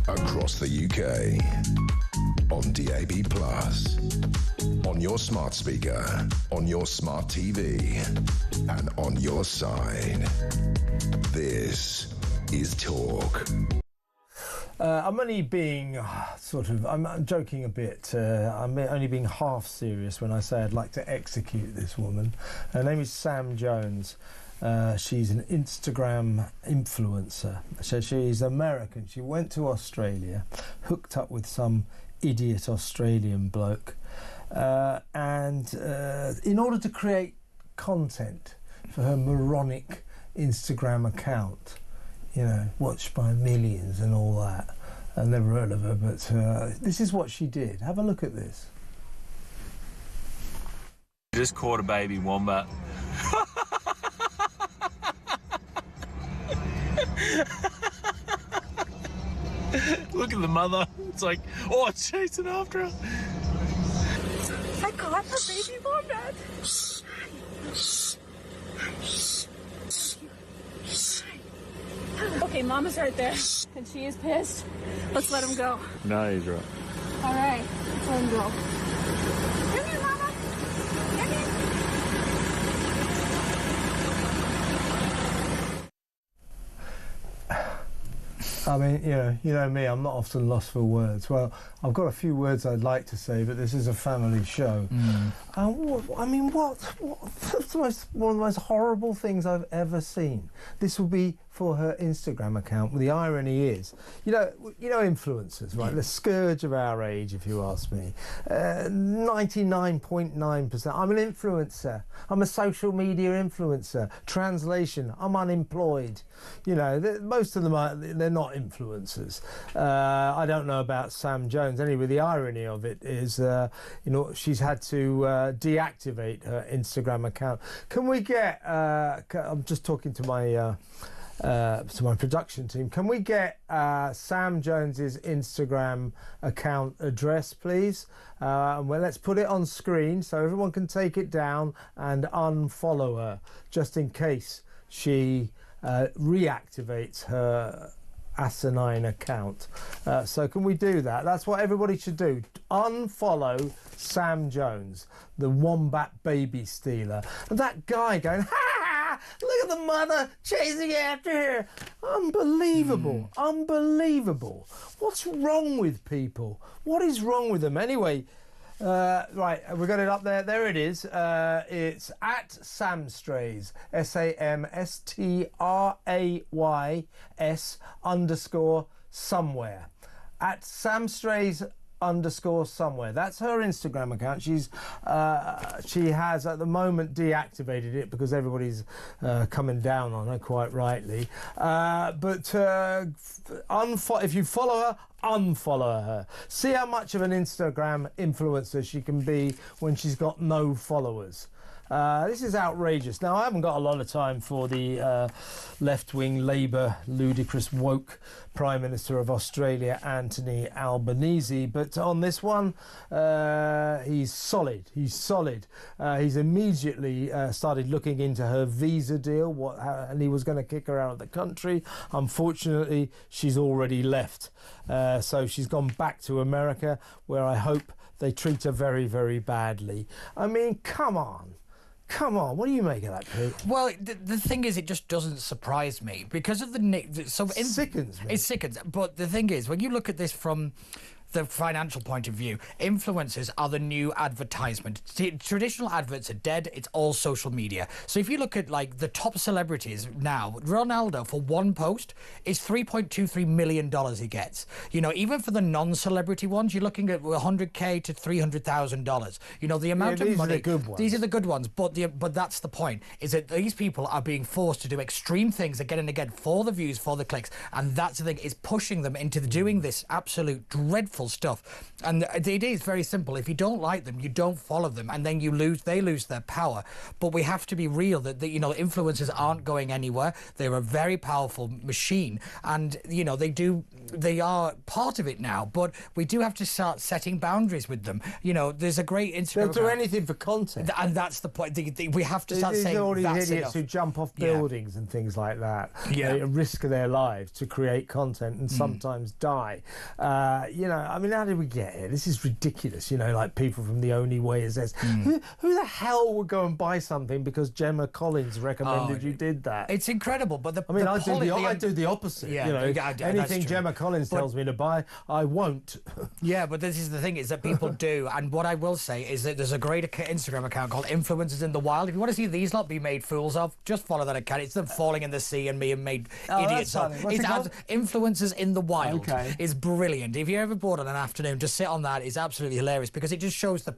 Across the UK, on DAB+, on your smart speaker, on your smart TV, and on your side. This is Talk. I'm only being I'm joking a bit. I'm only being half serious when I say I'd like to execute this woman. Her name is Sam Jones. She's an Instagram influencer. So she's American. She went to Australia, hooked up with some idiot Australian bloke, and in order to create content for her moronic Instagram account, you know, watched by millions and all that. I've never heard of her, but this is what she did. Have a look at this. Just caught a baby wombat. Look at the mother. It's like, oh, it's chasing after her. I caught a baby wombat. Okay, Mama's right there, and she is pissed. Let's let him go. No, he's right. All right, let's let him go. Come here, Mama. Come here. I mean, you know me, I'm not often lost for words. Well, I've got a few words I'd like to say, but this is a family show. That's one of the most horrible things I've ever seen. This will be for her Instagram account. The irony is, you know influencers, right? The scourge of our age, if you ask me. 99.9%. I'm an influencer. I'm a social media influencer. Translation, I'm unemployed. You know, most of them they're not influencers. I don't know about Sam Jones. Anyway, the irony of it is, she's had to deactivate her Instagram account. Can we get? I'm just talking to my production team. Can we get Sam Jones's Instagram account address, please? Well, let's put it on screen so everyone can take it down and unfollow her, just in case she reactivates her asinine account. So can we do that? That's what everybody should do. Unfollow Sam Jones, the wombat baby stealer. And that guy going, ha! Look at the mother chasing after her. Unbelievable. Unbelievable. What's wrong with people? What is wrong with them? Anyway, right, we've got it up there. There it is. It's at Samstrays, SAMSTRAYS_somewhere. At Samstrays_somewhere. That's her Instagram account. She has at the moment deactivated it because everybody's coming down on her, quite rightly. But if you follow her, unfollow her. See how much of an Instagram influencer she can be when she's got no followers. This is outrageous. Now, I haven't got a lot of time for the left-wing Labour ludicrous woke Prime Minister of Australia, Anthony Albanese, but on this one, he's solid. He's solid. He's immediately started looking into her visa deal, and he was going to kick her out of the country. Unfortunately, she's already left. So she's gone back to America, where I hope they treat her very, very badly. I mean, come on. Come on, what do you make of that, Pete? Well, the thing is, it just doesn't surprise me because of the sickens me. It sickens. But the thing is, when you look at this from the financial point of view, influencers are the new advertisement. Traditional adverts are dead. It's all social media. So if you look at like the top celebrities now, Ronaldo for one post is $3.23 million he gets. You know, even for the non-celebrity ones, you're looking at $100K to $300,000. You know, the amount of money. These are the good ones. These are the good ones. But that's the point, is that these people are being forced to do extreme things again and again for the views, for the clicks. And that's the thing, is pushing them into doing this absolute dreadful stuff. And it is very simple. If you don't like them, you don't follow them, and then they lose their power. But we have to be real that influencers aren't going anywhere. They're a very powerful machine, and they are part of it now. But we do have to start setting boundaries with them. You know, there's a great Instagram. They'll do anything for content, and that's the point. We have to start saying all these that's idiots enough. who jump off buildings and things like that. Yeah, they risk their lives to create content and sometimes die. I mean, how did we get here? This is ridiculous. You know, like people from The Only Way is this. Who the hell would go and buy something because Gemma Collins recommended you did that? It's incredible. But I do the opposite. Yeah, you know, anything Gemma Collins tells me to buy, I won't. Yeah, but this is the thing, is that people do. And what I will say is that there's a great Instagram account called Influencers in the Wild. If you want to see these lot be made fools of, just follow that account. It's them falling in the sea and being made idiots of. It's Influencers in the Wild. Okay. It's brilliant. If you're ever bored on an afternoon, just sit on that. It's absolutely hilarious because it just shows the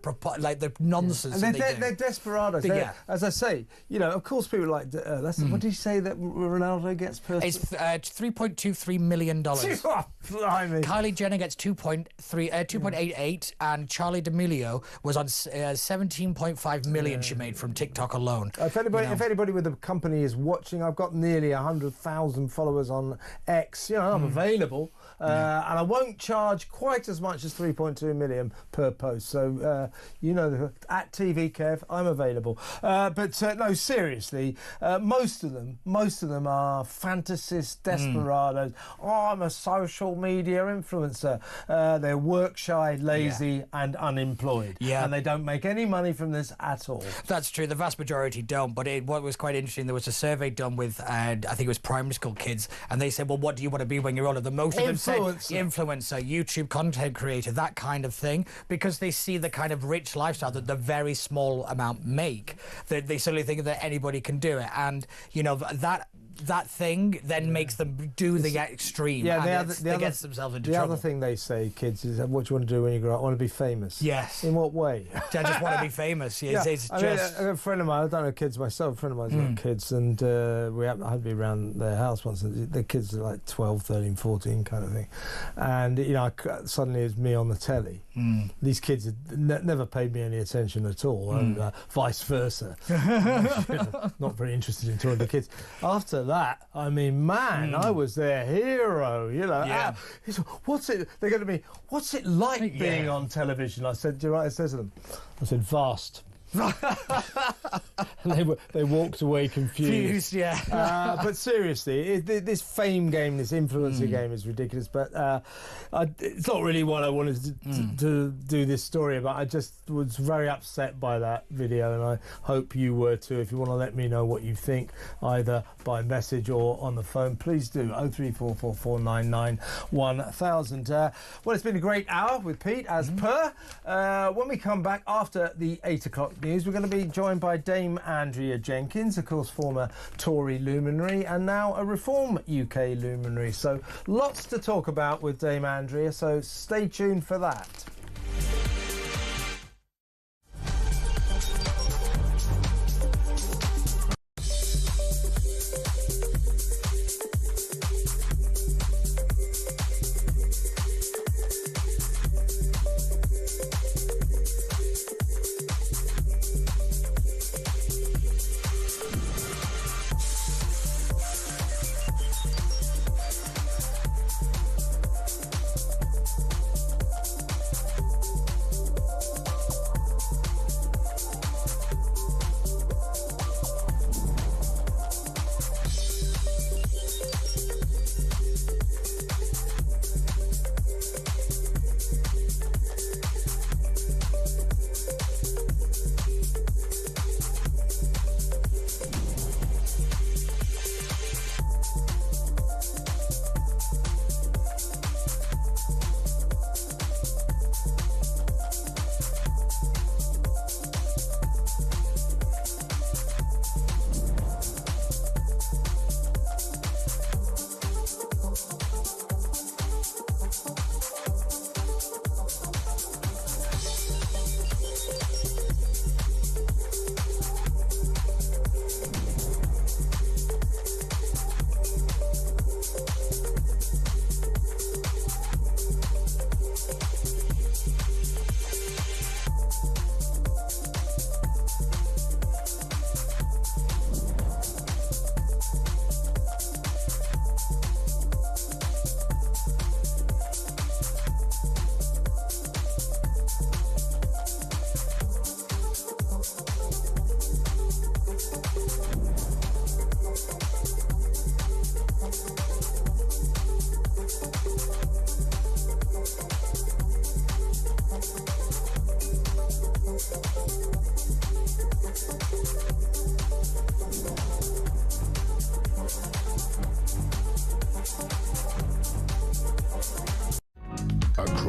nonsense. And that they're desperados. As I say, you know, of course people like what did you say that Ronaldo gets per? It's $3.23 million. Kylie Jenner gets 2.88, and Charlie D'Amelio was on 17.5 million she made from TikTok alone. If anybody with a company is watching, I've got nearly 100,000 followers on X. You know, I'm available, and I won't charge quite as much as 3.2 million per post. So at TV Kev, I'm available. But no, seriously, most of them are fantasists, desperados. Oh, I'm a social media influencer. They're work shy, lazy, and unemployed. Yeah, and they don't make any money from this at all. That's true. The vast majority don't. But what was quite interesting, there was a survey done with I think it was primary school kids, and they said, well, what do you want to be when you're older? The most of them said influencer, YouTube content creator, that kind of thing, because they see the kind of rich lifestyle that the very small amount make, that they suddenly think that anybody can do it. And you know, that thing then makes them do the extreme. Yeah, they get themselves into trouble. trouble. The other thing they say, kids, is what do you want to do when you grow up? I want to be famous. Yes. In what way? I just want to be famous. It's I mean, a friend of mine, I don't know kids myself, a friend of mine's got kids, and I had to be around their house once, and the kids are like 12, 13, 14 kind of thing. And, you know, suddenly it's me on the telly. These kids had never paid me any attention at all, and vice versa. Not very interested in talking to kids. After that, I mean, man, I was their hero, you know. Yeah. They're going to be, what's it like being on television? I said, do you know what I said to them? I said, vast. And they walked away confused. But seriously, this fame game, this influencer game is ridiculous. But it's not really what I wanted to do this story about. I just was very upset by that video, and I hope you were too. If you want to let me know what you think, either by message or on the phone, please do. 03444991000. Well, it's been a great hour with Pete, as per. When we come back after the 8 o'clock news, we're going to be joined by Dame Andrea Jenkins, of course, former Tory luminary and now a Reform UK luminary. So lots to talk about with Dame Andrea, so stay tuned for that.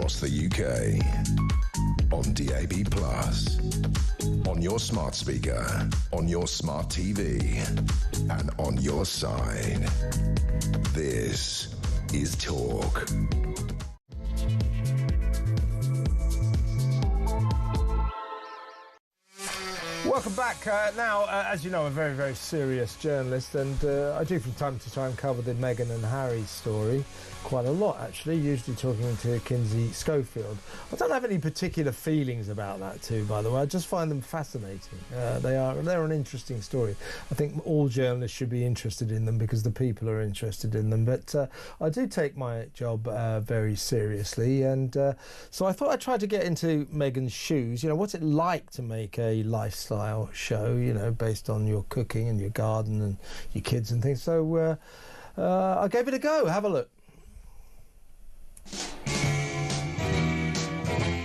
across the UK. On DAB+, on your smart speaker, on your smart TV, and on your side. This is Talk. Welcome back. Now, as you know, I'm a very, very serious journalist, and I do from time to time cover the Meghan and Harry story quite a lot, actually, usually talking to Kinsey Schofield. I don't have any particular feelings about that too, by the way. I just find them fascinating. They're an interesting story. I think all journalists should be interested in them because the people are interested in them. But I do take my job very seriously, and so I thought I'd try to get into Meghan's shoes. You know, what's it like to make a lifestyle show, you know, based on your cooking and your garden and your kids and things. So I gave it a go. Have a look.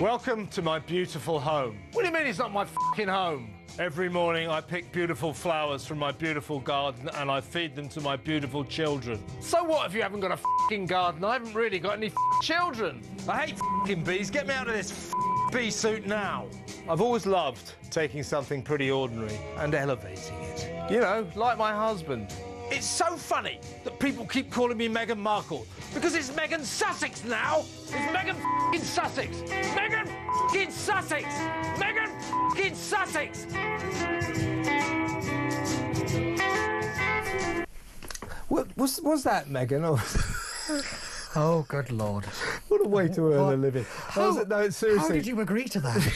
Welcome to my beautiful home. What do you mean it's not my fucking home? Every morning I pick beautiful flowers from my beautiful garden and I feed them to my beautiful children. So what if you haven't got a fucking garden? I haven't really got any children. I hate fucking bees. Get me out of this bee suit now. I've always loved taking something pretty ordinary and elevating it. You know, like my husband. It's so funny that people keep calling me Meghan Markle because it's Meghan Sussex now. It's Meghan f***ing Sussex. Meghan f***ing Sussex. Meghan f***ing Sussex. Was that Meghan? Oh, good Lord. What a way to earn a living. No, seriously. How did you agree to that?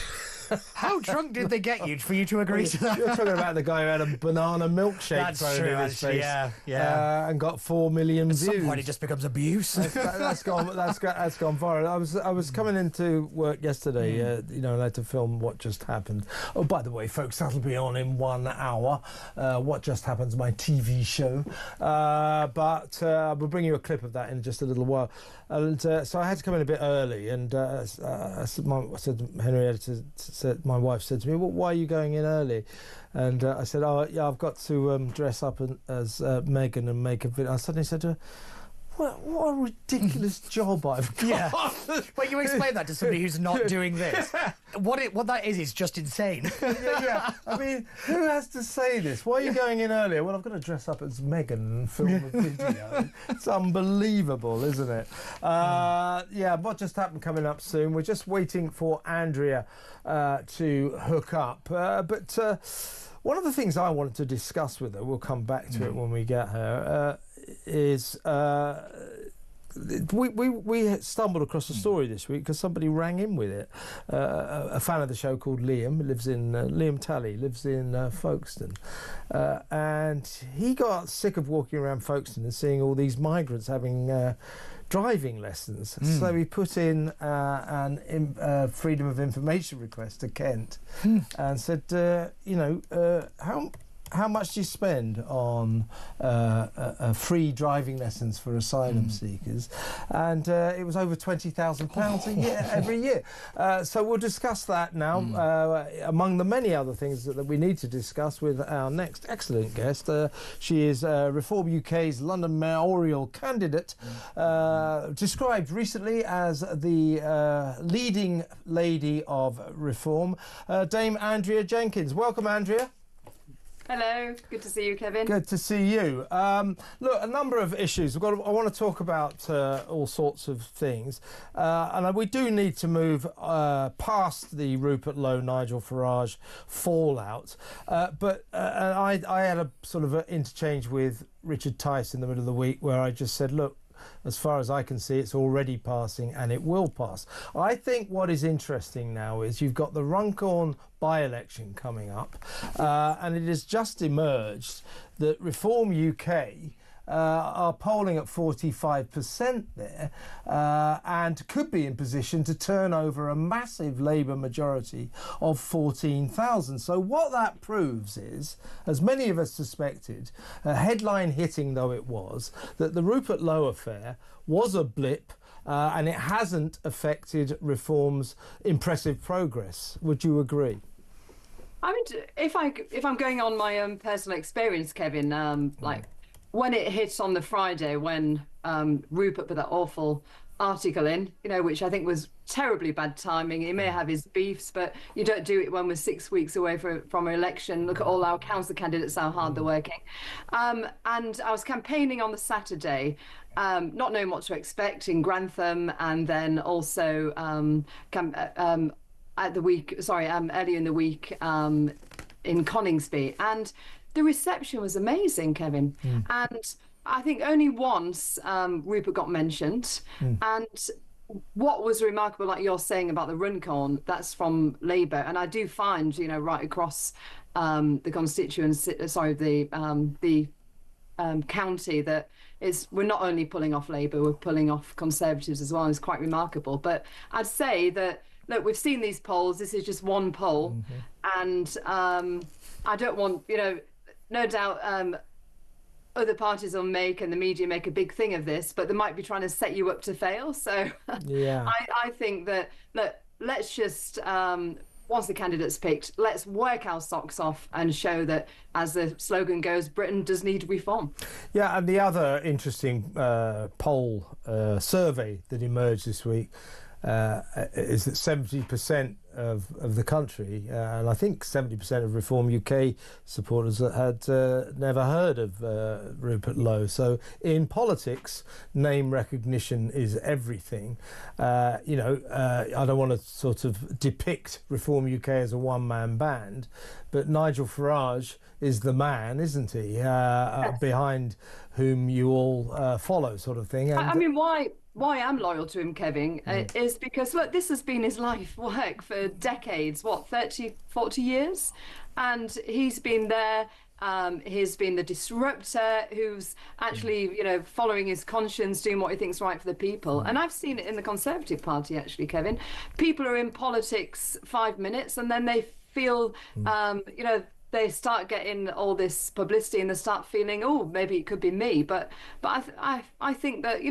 How drunk did they get you for you to agree to that? You're talking about the guy who had a banana milkshake thrown in his face. Yeah. And got 4 million views. At some point, it just becomes abuse. That's gone viral. I was coming into work yesterday, you know, and I had to film What Just Happened. Oh, by the way, folks, that'll be on in 1 hour. What Just Happened's my TV show. But we'll bring you a clip of that in just a little while. And so I had to come in a bit early, and I said, Henrietta said, my wife said to me, well, why are you going in early? And I said, oh, yeah, I've got to dress up as Meghan and make a video. I suddenly said to her, what a ridiculous job I've got. Yeah. Well, you explain that to somebody who's not doing this. What that is just insane. Yeah. I mean, who has to say this? Why are you going in earlier? Well, I've got to dress up as Meghan and film a video. It's unbelievable, isn't it? Yeah, What Just Happened coming up soon. We're just waiting for Andrea to hook up. But one of the things I wanted to discuss with her, we'll come back to it when we get her, is we stumbled across a story this week because somebody rang in with it. A fan of the show called Liam Liam Talley lives in Folkestone, and he got sick of walking around Folkestone and seeing all these migrants having driving lessons. So he put in an freedom of information request to Kent and said, you know, how much do you spend on free driving lessons for asylum seekers? And it was over £20,000 a year every year. So we'll discuss that now, among the many other things that we need to discuss with our next excellent guest. She is Reform UK's London mayoral candidate, described recently as the leading lady of reform, Dame Andrea Jenkins. Welcome, Andrea. Hello, good to see you, Kevin. Good to see you. Look, a number of issues. I want to talk about all sorts of things, and we do need to move past the Rupert Lowe, Nigel Farage fallout. But I had a sort of an interchange with Richard Tice in the middle of the week where I just said, look, as far as I can see, it's already passing and it will pass. I think what is interesting now is you've got the Runcorn by-election coming up, and it has just emerged that Reform UK are polling at 45% there, and could be in position to turn over a massive Labour majority of 14,000. So what that proves is, as many of us suspected, headline hitting though it was, that the Rupert Lowe affair was a blip, and it hasn't affected Reform's impressive progress. Would you agree? I mean, if I'm going on my own personal experience, Kevin, like when it hit on the Friday when Rupert put that awful article in, which I think was terribly bad timing. He may have his beefs, but you don't do it when we're 6 weeks away from an election. Look at all our council candidates, how hard they're working. And I was campaigning on the Saturday, not knowing what to expect in Grantham, and then also earlier in the week in Coningsby. And the reception was amazing, Kevin. And I think only once Rupert got mentioned. And what was remarkable, like you're saying about the Runcorn, that's from Labour. And I do find, right across the constituency, the county, that we're not only pulling off Labour, we're pulling off Conservatives as well. It's quite remarkable. But I'd say that, look, we've seen these polls. This is just one poll. And I don't want, no doubt other parties will and the media make a big thing of this, but they might be trying to set you up to fail. So yeah. I think that, look, let's just, once the candidate's picked, let's work our socks off and show that, as the slogan goes, Britain does need reform. Yeah, and the other interesting poll survey that emerged this week is that 70% of the country, and I think 70% of Reform UK supporters had never heard of Rupert Lowe. So in politics, name recognition is everything. I don't want to sort of depict Reform UK as a one-man band, but Nigel Farage is the man, isn't he? Yes. Behind whom you all follow, sort of thing. And I mean, why I'm loyal to him, Kevin, is because, look, this has been his life work for decades, 30, 40 years? And he's been there. He's been the disruptor who's actually, following his conscience, doing what he thinks right for the people. And I've seen it in the Conservative Party, actually, Kevin. People are in politics 5 minutes and then they feel, they start getting all this publicity and they start feeling, oh, maybe it could be me. But I think that,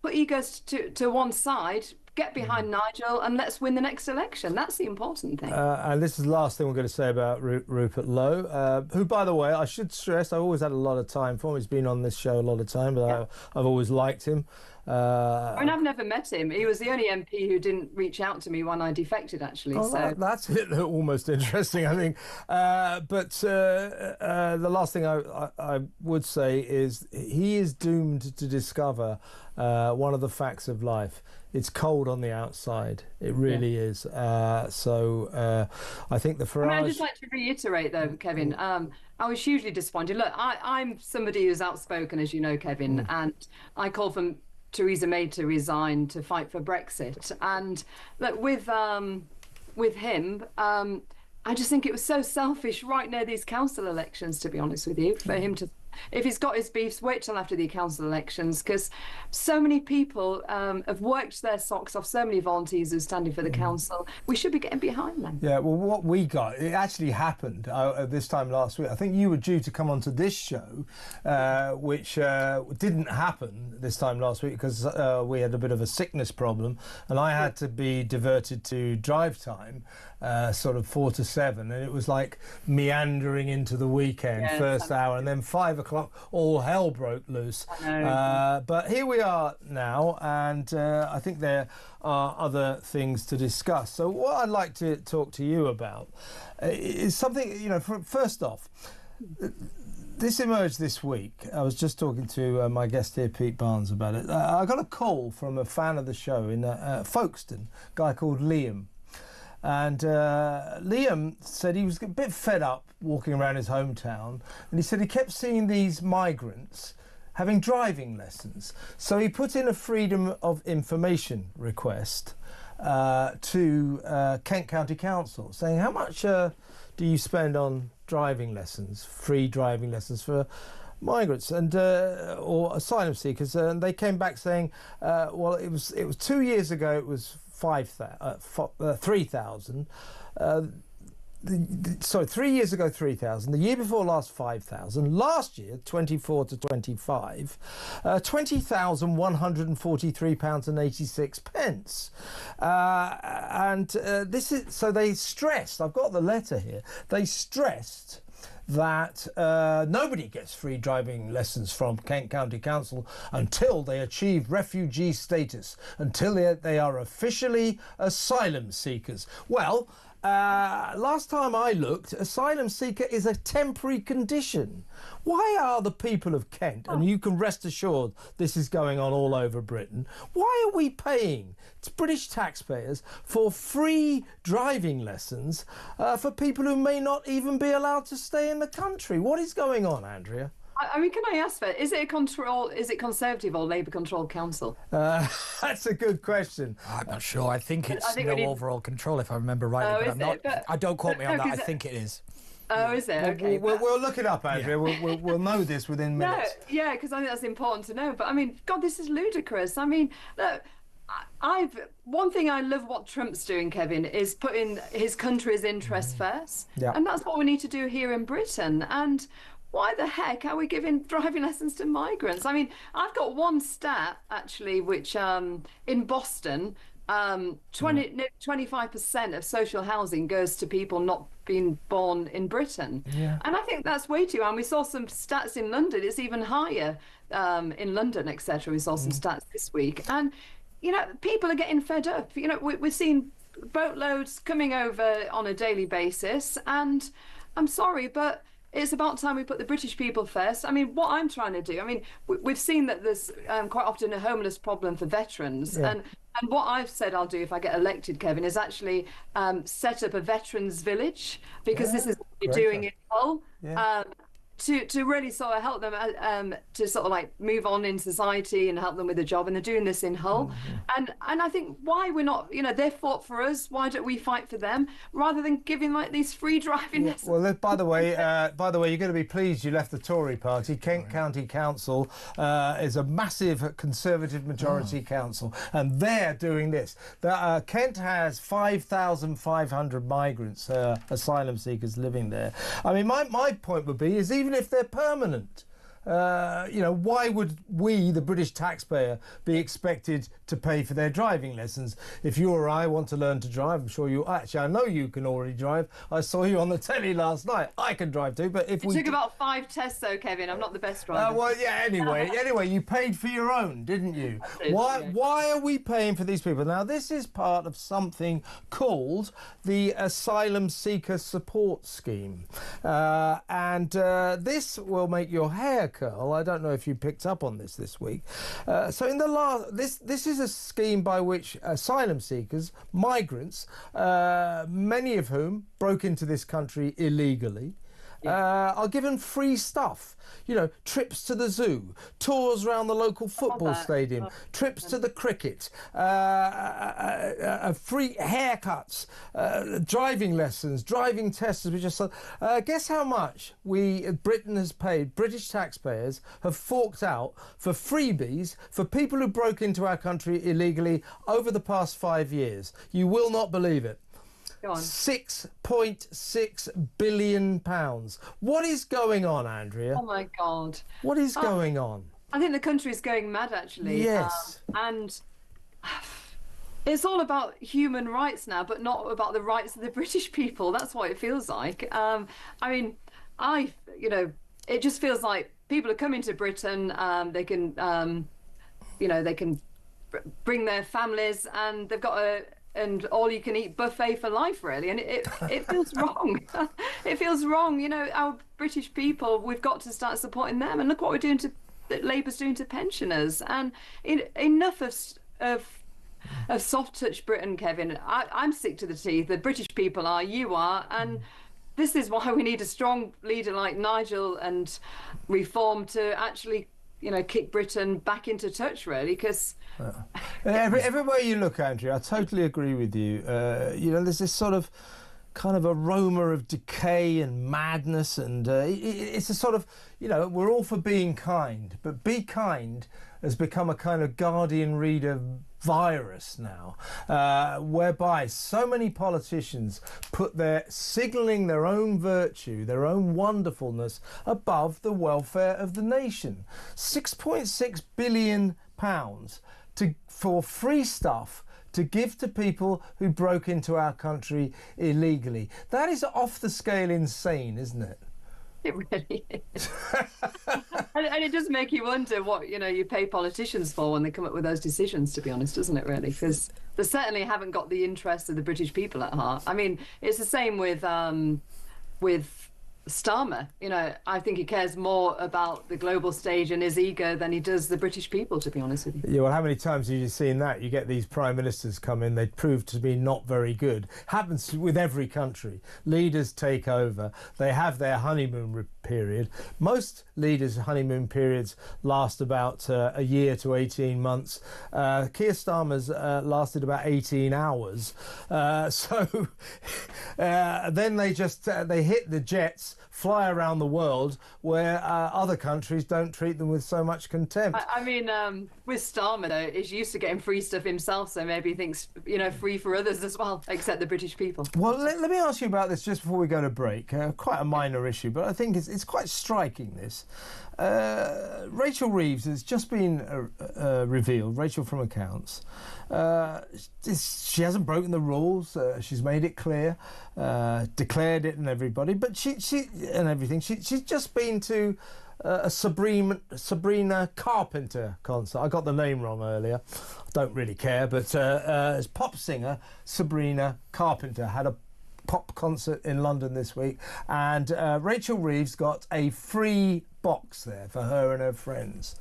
put egos to one side, get behind Nigel, and let's win the next election. That's the important thing. And this is the last thing we're going to say about Rupert Lowe, who, by the way, I should stress, I've always had a lot of time for him. He's been on this show a lot of time, but I've always liked him. I've never met him. He was the only MP who didn't reach out to me when I defected, actually. That's almost interesting, I think. But the last thing I would say is he is doomed to discover one of the facts of life. It's cold on the outside. It really is. So I think the Farage... I'd just like to reiterate, though, Kevin, I was hugely disappointed. Look, I'm somebody who's outspoken, as you know, Kevin, and I call for Theresa May to resign to fight for Brexit. And look, with him, I just think it was so selfish right near these council elections, to be honest with you, for him to... If he's got his beefs, wait till after the council elections, because so many people have worked their socks off, so many volunteers who are standing for the council. We should be getting behind them. Yeah, well, what we got, it actually happened this time last week. I think you were due to come onto this show, which didn't happen this time last week because we had a bit of a sickness problem, and I had to be diverted to drive time, sort of 4 to 7, and it was like meandering into the weekend, first hour, and then 5 o'clock, all hell broke loose. But here we are now, and I think there are other things to discuss. So what I'd like to talk to you about is something, first off, this emerged this week. I was just talking to my guest here, Pete Barnes, about it. I got a call from a fan of the show in Folkestone, a guy called Liam. And Liam said he was a bit fed up walking around his hometown, and he said he kept seeing these migrants having driving lessons. So he put in a Freedom of Information request to Kent County Council, saying, how much do you spend on driving lessons, free driving lessons for migrants and or asylum seekers? And they came back saying, well, it was 2 years ago, it was 3,000. 3 years ago, 3,000. The year before last, 5,000. Last year, 24 to 25, £20,143.86. And this is, so they stressed, I've got the letter here, they stressed that nobody gets free driving lessons from Kent County Council until they achieve refugee status, until they are officially asylum seekers. Well, last time I looked, asylum seeker is a temporary condition. Why are the people of Kent, and you can rest assured this is going on all over Britain, why are we paying British taxpayers for free driving lessons for people who may not even be allowed to stay in the country? What is going on, Andrea? I mean, can I ask for, is it Conservative or Labour-controlled council? That's a good question. I'm not sure. I think it's overall control, if I remember rightly, but I'm not. I don't quote me on that. I think it is. Oh, is it? Okay. We'll look it up, Andrea. Yeah. We'll know this within minutes. No, yeah, because I think that's important to know. But I mean, God, this is ludicrous. I mean, look, one thing I love what Trump's doing, Kevin, is putting his country's interests first. Yeah. And that's what we need to do here in Britain. And why the heck are we giving driving lessons to migrants? I mean, I've got one stat, actually, which in Boston, 25% of social housing goes to people not being born in Britain. Yeah. And I think that's way too. And we saw some stats in London. It's even higher in London, etc. We saw some stats this week. And, you know, people are getting fed up. You know, we're seeing boatloads coming over on a daily basis. And I'm sorry, but it's about time we put the British people first. I mean, what I'm trying to do, I mean, we've seen that there's quite often a homeless problem for veterans. Yeah. And what I've said I'll do if I get elected, Kevin, is actually set up a veterans village, because this is what we're doing in Hull. Yeah. To really sort of help them to sort of like move on in society and help them with a job, and they're doing this in Hull. And I think why we're not, you know, they fought for us, why don't we fight for them rather than giving like these free driving lessons? Well, by the way, you're going to be pleased you left the Tory party. Kent County Council is a massive Conservative majority council, and they're doing this. Kent has 5,500 migrants, asylum seekers living there. I mean, my point would be is even if they're permanent, you know, why would we, the British taxpayer, be expected to pay for their driving lessons? If you or I want to learn to drive, I'm sure you actually, I know you can already drive. I saw you on the telly last night. I can drive too, but if it took about 5 tests though, Kevin. I'm not the best driver. Well, yeah. Anyway, you paid for your own, didn't you? Why are we paying for these people? Now, this is part of something called the Asylum Seeker Support Scheme, and this will make your hair curl. I don't know if you picked up on this week. So in the last, this is a scheme by which asylum seekers, migrants, many of whom broke into this country illegally, are given free stuff. You know, trips to the zoo, tours around the local football stadium, trips to the cricket, free haircuts, driving lessons, driving tests. We just guess how much Britain has paid, British taxpayers have forked out for freebies for people who broke into our country illegally over the past 5 years. You will not believe it. £6.6 billion. What is going on, Andrea? Oh my God! What is going on? I think the country is going mad, actually. Yes. And it's all about human rights now, but not about the rights of the British people. That's what it feels like. I mean, you know, it just feels like people are coming to Britain. They can, you know, they can bring their families, and they've got an all-you-can-eat buffet for life, really, and it feels wrong. It feels wrong. You know, our British people, we've got to start supporting them, and look what we're doing that Labour's doing to pensioners. And enough of soft touch Britain, Kevin. I'm sick to the teeth. The British people are, you are, and this is why we need a strong leader like Nigel and Reform to actually, you know, kick Britain back into touch, really, because everywhere you look, Andrea, I totally agree with you. You know, there's this sort of kind of aroma of decay and madness, and it's a sort of, you know, we're all for being kind, but be kind has become a kind of Guardian reader virus now, whereby so many politicians put signalling their own virtue, their own wonderfulness above the welfare of the nation. £6.6 billion for free stuff to give to people who broke into our country illegally. That is off the scale insane, isn't it? It really is. And it does make you wonder what, you pay politicians for when they come up with those decisions, to be honest, doesn't it, really? Because they certainly haven't got the interests of the British people at heart. I mean, it's the same with Starmer. I think he cares more about the global stage and his ego than he does the British people, to be honest with you. Yeah, well, how many times have you seen that? You get these prime ministers come in, they prove to be not very good. Happens with every country. Leaders take over, they have their honeymoon period. Most leaders' honeymoon periods last about a year to 18 months. Keir Starmer's lasted about 18 hours. So then they hit the jets, fly around the world, where other countries don't treat them with so much contempt. I mean, with Starmer, though, he's used to getting free stuff himself, so maybe he thinks, free for others as well, except the British people. Well, let me ask you about this just before we go to break. Quite a minor issue, but I think it's quite striking, this. Rachel Reeves has just been revealed, Rachel from Accounts. She hasn't broken the rules. She's made it clear, declared it and everybody. But she's just been to a Sabrina Carpenter concert. I got the name wrong earlier. I don't really care, but pop singer Sabrina Carpenter had a pop concert in London this week, and Rachel Reeves got a free box there for her and her friends.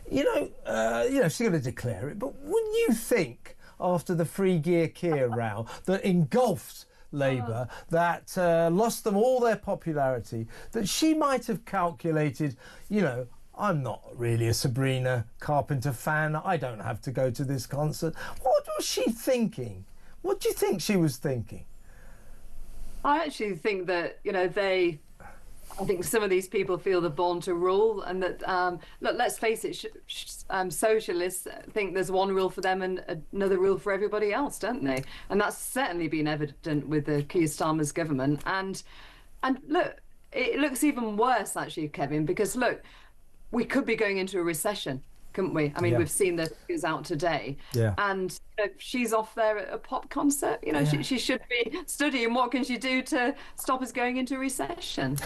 She's going to declare it, but wouldn't you think, after the Free Gear Keir row that engulfed Labour, that lost them all their popularity, that she might have calculated, I'm not really a Sabrina Carpenter fan, I don't have to go to this concert. What was she thinking? What do you think she was thinking? I actually think that, I think some of these people feel they're born to rule, and that, look, let's face it, socialists think there's one rule for them and another rule for everybody else, don't they? And that's certainly been evident with the Keir Starmer's government. And look, it looks even worse, actually, Kevin, because, look, we could be going into a recession, couldn't we? I mean, We've seen the figures out today. Yeah. And she's off there at a pop concert. She should be studying what can she do to stop us going into recession.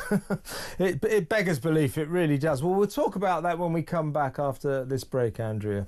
It beggars belief, it really does. Well, we'll talk about that when we come back after this break, Andrea.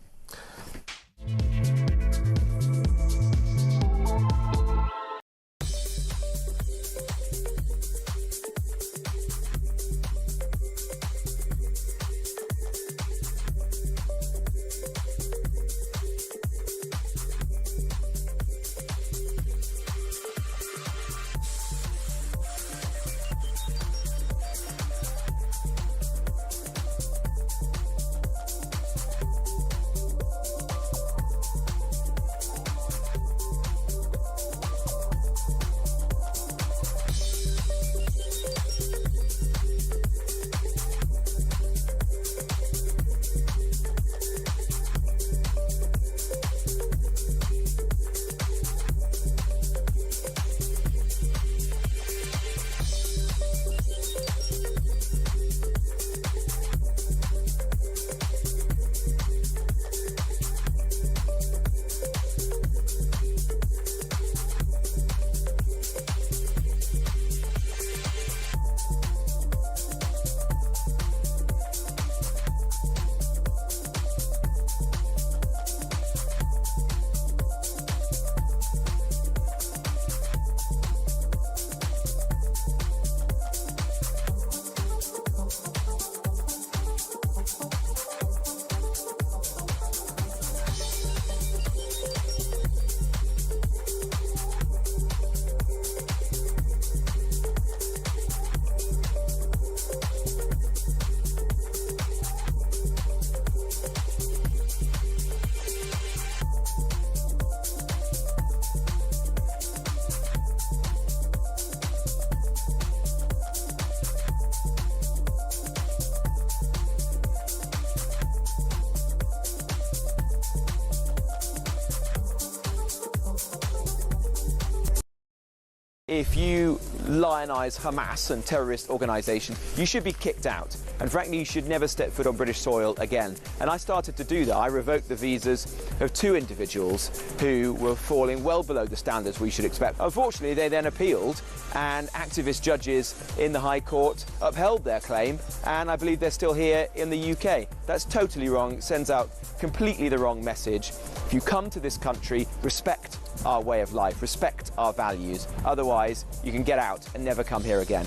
If you lionise Hamas and terrorist organisation, you should be kicked out. and frankly, you should never step foot on British soil again. And I started to do that. I revoked the visas of 2 individuals who were falling well below the standards we should expect. Unfortunately, they then appealed, and activist judges in the High Court upheld their claim, and I believe they're still here in the UK. That's totally wrong. It sends out completely the wrong message. If you come to this country, respect our way of life, respect our values. Otherwise, you can get out and never come here again.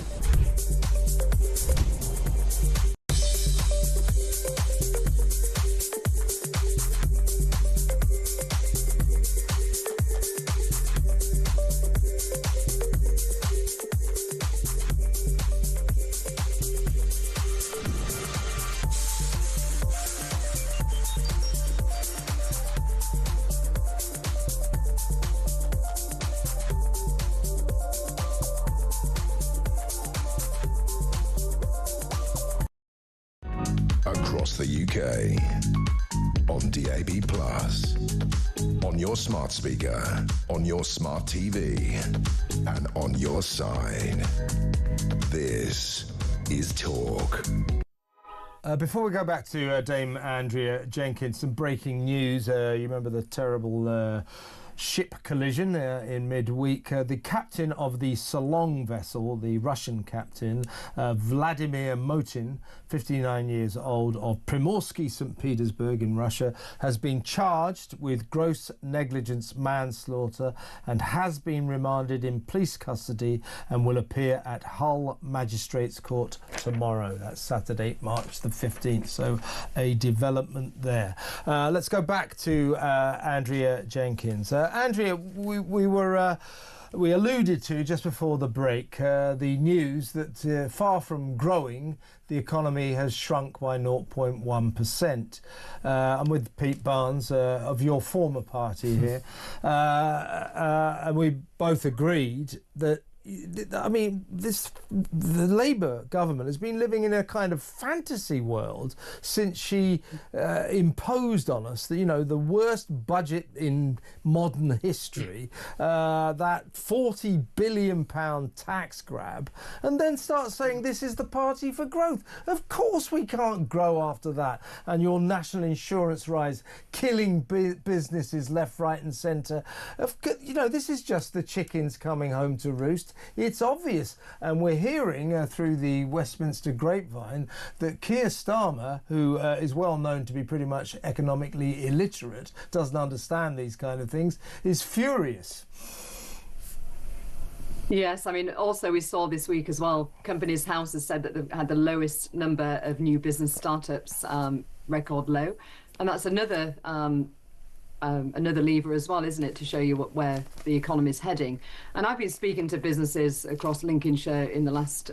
Across the UK, on DAB+, on your smart speaker, on your smart TV, and on your side. This is Talk. Before we go back to Dame Andrea Jenkins, some breaking news. You remember the terrible ship collision in midweek. The captain of the Salong vessel, the Russian captain, Vladimir Motin, 59 years old, of Primorsky, St. Petersburg in Russia, has been charged with gross negligence manslaughter and has been remanded in police custody and will appear at Hull Magistrates Court tomorrow. That's Saturday, March the 15th. So a development there. Let's go back to Andrea Jenkins. Andrea, we alluded to just before the break the news that far from growing, the economy has shrunk by 0.1%. I'm with Pete Barnes of your former party here, and we both agreed that, I mean, the Labour government has been living in a kind of fantasy world since she imposed on us the worst budget in modern history, that £40 billion tax grab, and then start saying this is the party for growth. Of course we can't grow after that. And your national insurance rise, killing businesses left, right and centre. This is just the chickens coming home to roost. It's obvious, and we're hearing through the Westminster grapevine that Keir Starmer, who is well known to be pretty much economically illiterate, doesn't understand these kind of things, is furious. Yes, I mean, also we saw this week as well, Companies House has said that they've had the lowest number of new business startups, record low, and that's another lever as well, isn't it, to show you where the economy is heading. And I've been speaking to businesses across Lincolnshire in the last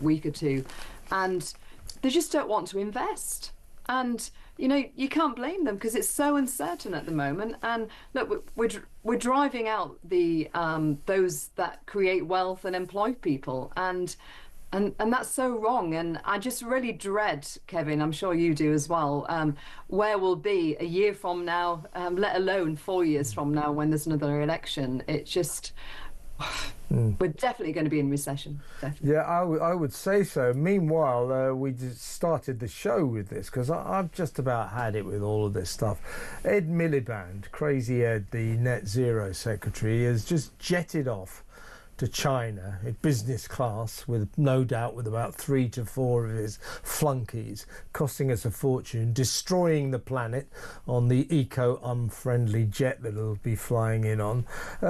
week or two, and they just don't want to invest. And you can't blame them because it's so uncertain at the moment. And look, we're driving out the those that create wealth and employ people, and that's so wrong. And I just really dread, Kevin, I'm sure you do as well, where we'll be a year from now, let alone 4 years from now when there's another election. It's just, we're definitely going to be in recession. Definitely. Yeah, I would say so. Meanwhile, we just started the show with this because I've just about had it with all of this stuff. Ed Miliband, Crazy Ed, the Net Zero Secretary, has just jetted off to China in business class, with no doubt with about 3 to 4 of his flunkies, costing us a fortune, destroying the planet on the eco-unfriendly jet that it'll be flying in on,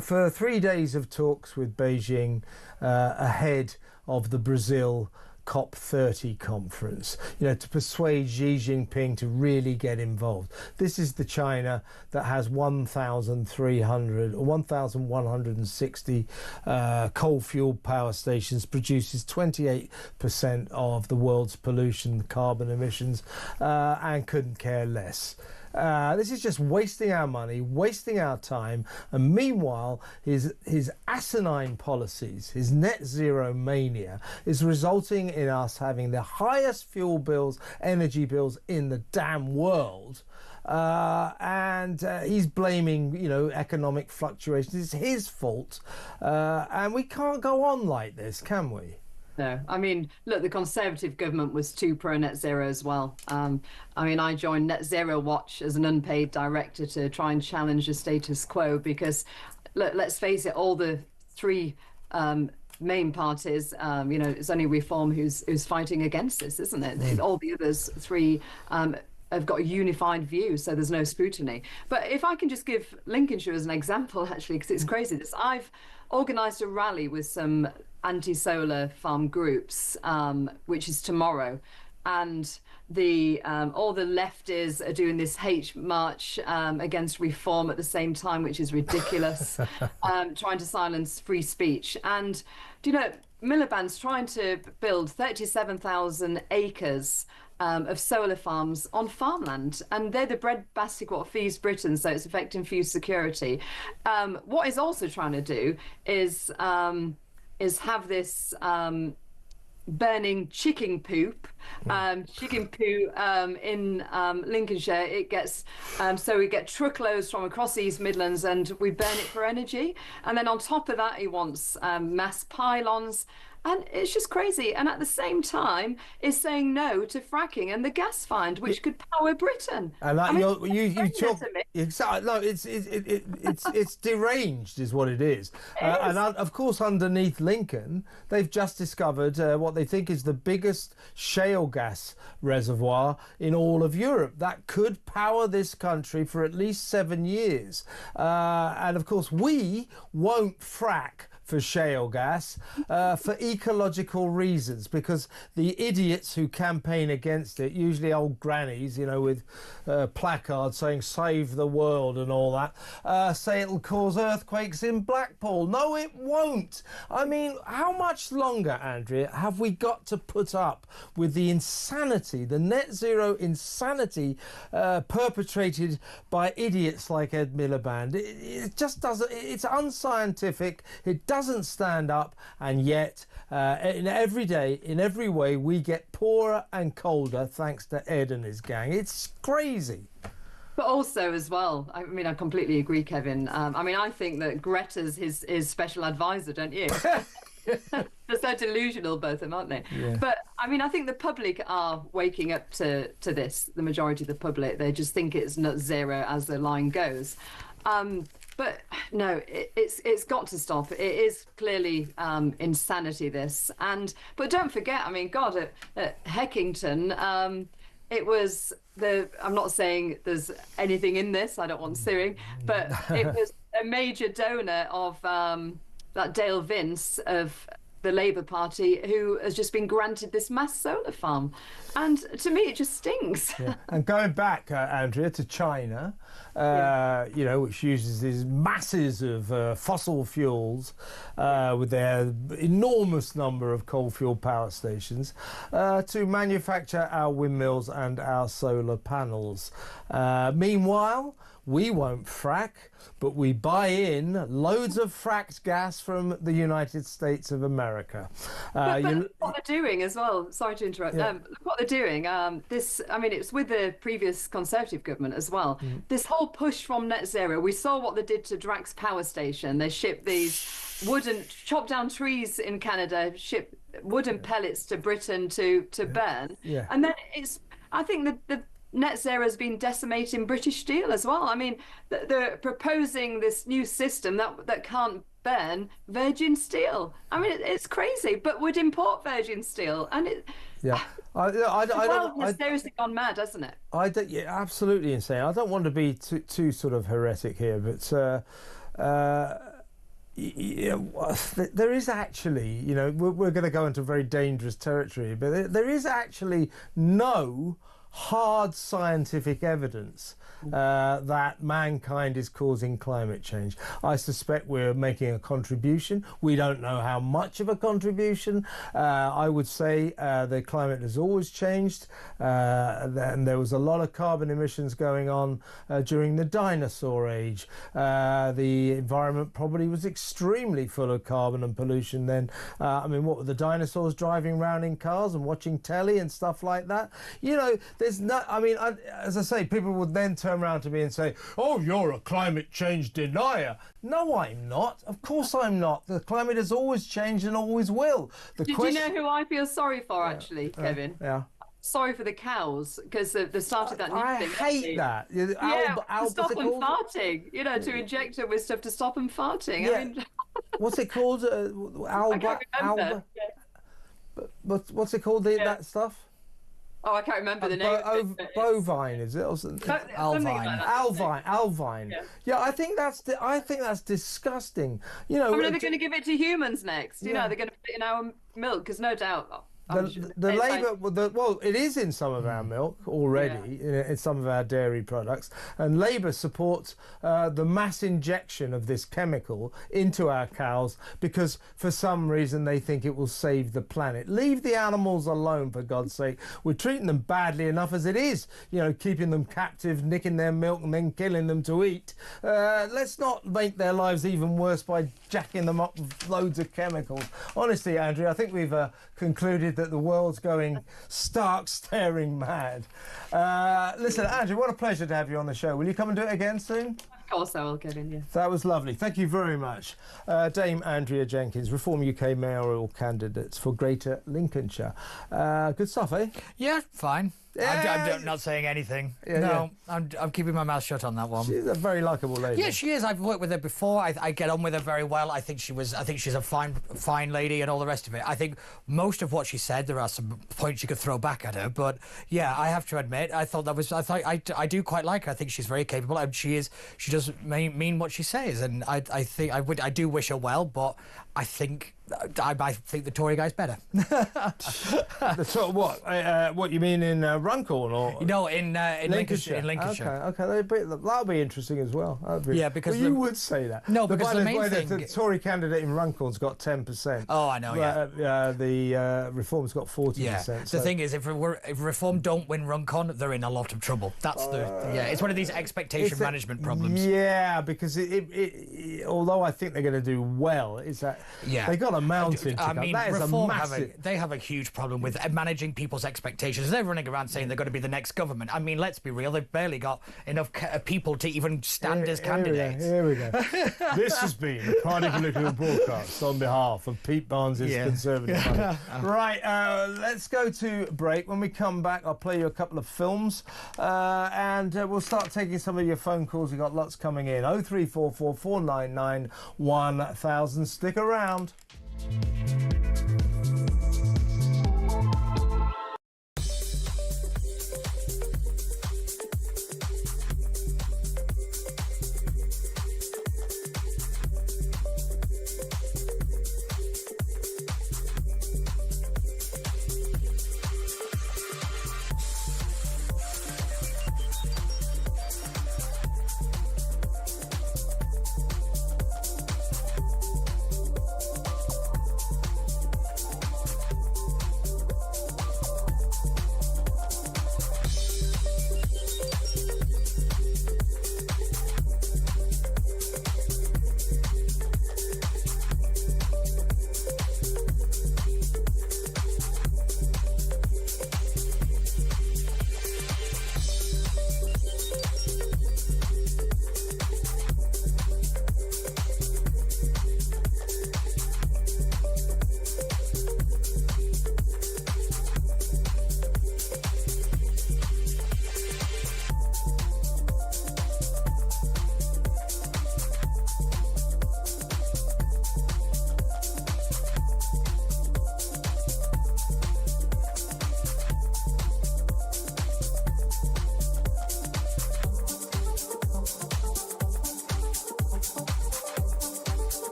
for 3 days of talks with Beijing ahead of the Brazil COP30 conference, to persuade Xi Jinping to really get involved. This is the China that has 1,160 coal-fueled power stations, produces 28% of the world's pollution, carbon emissions, and couldn't care less. This is just wasting our money, wasting our time, and meanwhile his asinine policies, his net zero mania, is resulting in us having the highest fuel bills, energy bills in the damn world. And he's blaming, economic fluctuations. It's his fault, and we can't go on like this, can we? No, I mean, look, the Conservative government was too pro net zero as well. I mean, I joined Net Zero Watch as an unpaid director to try and challenge the status quo because, look, let's face it, all the three main parties, you know, it's only Reform who's fighting against this, isn't it? All the others three have got a unified view, so there's no scrutiny. But if I can just give Lincolnshire as an example, actually, because it's crazy. I've organised a rally with some anti-solar farm groups, which is tomorrow, and all the lefties are doing this hate march against Reform at the same time, which is ridiculous, trying to silence free speech. And do you know, Miliband's trying to build 37,000 acres of solar farms on farmland, and they're the breadbasket what feeds Britain, so it's affecting food security. What he's also trying to do is have this burning chicken poo in Lincolnshire. It gets so we get truckloads from across the East Midlands and we burn it for energy, and then on top of that he wants mass pylons. And it's just crazy. And at the same time, is saying no to fracking and the gas find, which could power Britain. And that, you talk exactly. No, it's deranged, is what it is. And of course, underneath Lincoln, they've just discovered what they think is the biggest shale gas reservoir in all of Europe that could power this country for at least 7 years. And of course, we won't frack for shale gas for ecological reasons, because the idiots who campaign against it, usually old grannies, you know, with placards saying save the world and all that, say it'll cause earthquakes in Blackpool. No, it won't. I mean, how much longer, Andrea, have we got to put up with the insanity, the net zero insanity perpetrated by idiots like Ed Miliband? It just doesn't, it's unscientific, it doesn't stand up, and yet in every way we get poorer and colder thanks to Ed and his gang. It's crazy. But also as well, I mean, I completely agree, Kevin. I mean, I think that Greta's his special advisor, don't you? They're so delusional, both of them, aren't they? Yeah. But I mean, I think the public are waking up to this. The majority of the public, they just think it's net zero as the line goes. But no, it's got to stop. It is clearly insanity, this. But don't forget, I mean, God, at Heckington, it was I'm not saying there's anything in this, I don't want suing, but it was a major donor of that Dale Vince of the Labour Party, who has just been granted this mass solar farm. And to me, it just stinks. Yeah. And going back, Andrea, to China, you know, which uses these masses of fossil fuels with their enormous number of coal-fueled power stations to manufacture our windmills and our solar panels. Meanwhile, we won't frack, but we buy in loads of fracked gas from the United States of America. But what they're doing as well, sorry to interrupt, what they're doing, I mean, it's with the previous Conservative government as well, this whole push from net zero. We saw what they did to Drax Power Station. They shipped these chopped down trees in Canada, shipped wooden pellets to Britain to burn. Yeah. And then I think the net zero has been decimating British steel as well. I mean, they're proposing this new system that can't burn virgin steel. I mean, it's crazy, but would import virgin steel, and it. Yeah, it's seriously gone mad, hasn't it? Yeah, absolutely insane. I don't want to be too sort of heretic here, but. There is actually, you know, we're going to go into very dangerous territory, but there is actually no hard scientific evidence that mankind is causing climate change. I suspect we're making a contribution. We don't know how much of a contribution. I would say the climate has always changed, and there was a lot of carbon emissions going on during the dinosaur age. The environment probably was extremely full of carbon and pollution then. I mean, what were the dinosaurs driving around in cars and watching telly and stuff like that? You know, there's no. I mean, as I say, people would then turn around to me and say, "Oh, you're a climate change denier." No, I'm not. Of course, I'm not. The climate has always changed and always will. Did you know who I feel sorry for, actually, Kevin? Yeah. Sorry for the cows, because they started that new thing. I hate that. To stop them farting. You know, to inject them with stuff to stop them farting. Yeah. I mean, what's it called? I can't remember. What's it called? That stuff? Oh, I can't remember the name. Bovine, is it? Or something? Alvine. Yeah, I think that's disgusting. You know, I mean, are they going to give it to humans next? You know, they're going to put it in our milk, because no doubt. The Labour, well, it is in some of our milk already, in some of our dairy products, and Labour supports the mass injection of this chemical into our cows because for some reason they think it will save the planet. Leave the animals alone, for God's sake. We're treating them badly enough as it is, you know, keeping them captive, nicking their milk and then killing them to eat. Let's not make their lives even worse by jacking them up with loads of chemicals. Honestly, Andrew, I think we've concluded that the world's going stark staring mad. Listen, Andrew, what a pleasure to have you on the show. Will you come and do it again soon? Of course I will, Kevin, yeah. That was lovely. Thank you very much. Dame Andrea Jenkins, Reform UK mayoral candidate for Greater Lincolnshire. Good stuff, eh? Yeah, fine. Yeah. I'm not saying anything. Yeah, no, yeah. I'm keeping my mouth shut on that one. She's a very likeable lady. Yeah, she is. I've worked with her before. I get on with her very well. I think she's a fine lady and all the rest of it. I think most of what she said, there are some points you could throw back at her, but yeah, I have to admit, I do quite like her. I think she's very capable, and she does mean what she says, and I do wish her well, but I think the Tory guy's better. So what you mean in Runcorn or no in Lincolnshire? In Lincolnshire. Okay, that'll be interesting as well. Because you would say that. No, because the main thing, the Tory candidate in Runcorn's got 10%. Oh, I know. Yeah. The Reform's got 40%. Yeah. The thing is, if Reform don't win Runcorn, they're in a lot of trouble. That's it's one of these expectation management problems. Yeah, because although I think they're going to do well, is that they got a mountain to go. That is Reform they have a huge problem with managing people's expectations. They're running around saying they're going to be the next government. I mean, let's be real, they've barely got enough people to even stand as candidates. Here we go. This has been the Cardiff Political Broadcast on behalf of Pete Barnes' Conservative Party. Right, let's go to break. When we come back, I'll play you a couple of films and we'll start taking some of your phone calls. We've got lots coming in. 0344 499 1000. Stick around.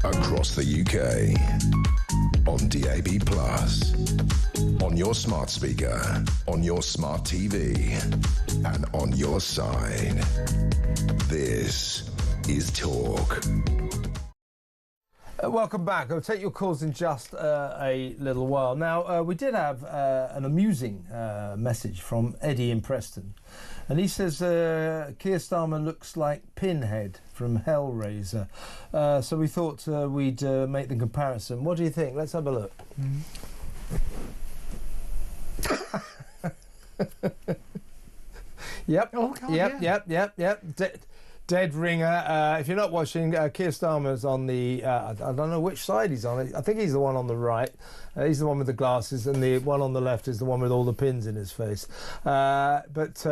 Across the UK, on DAB+, on On your smart speaker, on your smart TV, and on your side. This is Talk. Welcome back. I'll take your calls in just a little while. Now, we did have an amusing message from Eddie in Preston. And he says Keir Starmer looks like Pinhead from Hellraiser. So we thought we'd make the comparison. What do you think? Let's have a look. Yep. Oh, God, Yep. Dead ringer. If you're not watching, Keir Starmer's on the... I don't know which side he's on. I think he's the one on the right. He's the one with the glasses, and the one on the left is the one with all the pins in his face. But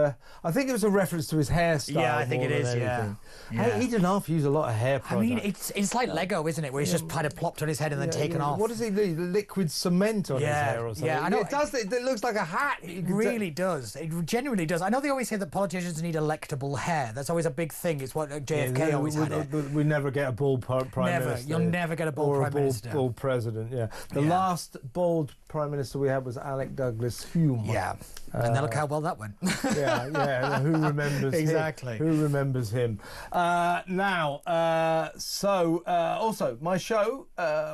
I think it was a reference to his hairstyle. Yeah, I think it is, yeah. Yeah. He didn't half use a lot of hair product. I mean, it's like Lego, isn't it? Where he's just kind of plopped on his head and then taken off. What does he do? Liquid cement on his hair or something? Yeah, I know. It does. It looks like a hat. It really does. It genuinely does. I know they always say that politicians need electable hair. That's always a big thing. It's what JFK always had. We never get a bald prime minister. You'll never get a bald prime minister. Or a bald president, yeah. The last bald prime minister we had was Alec Douglas Hume. Yeah. And look how well that went. yeah. Who remembers exactly. him? Who remembers him? Also, my show,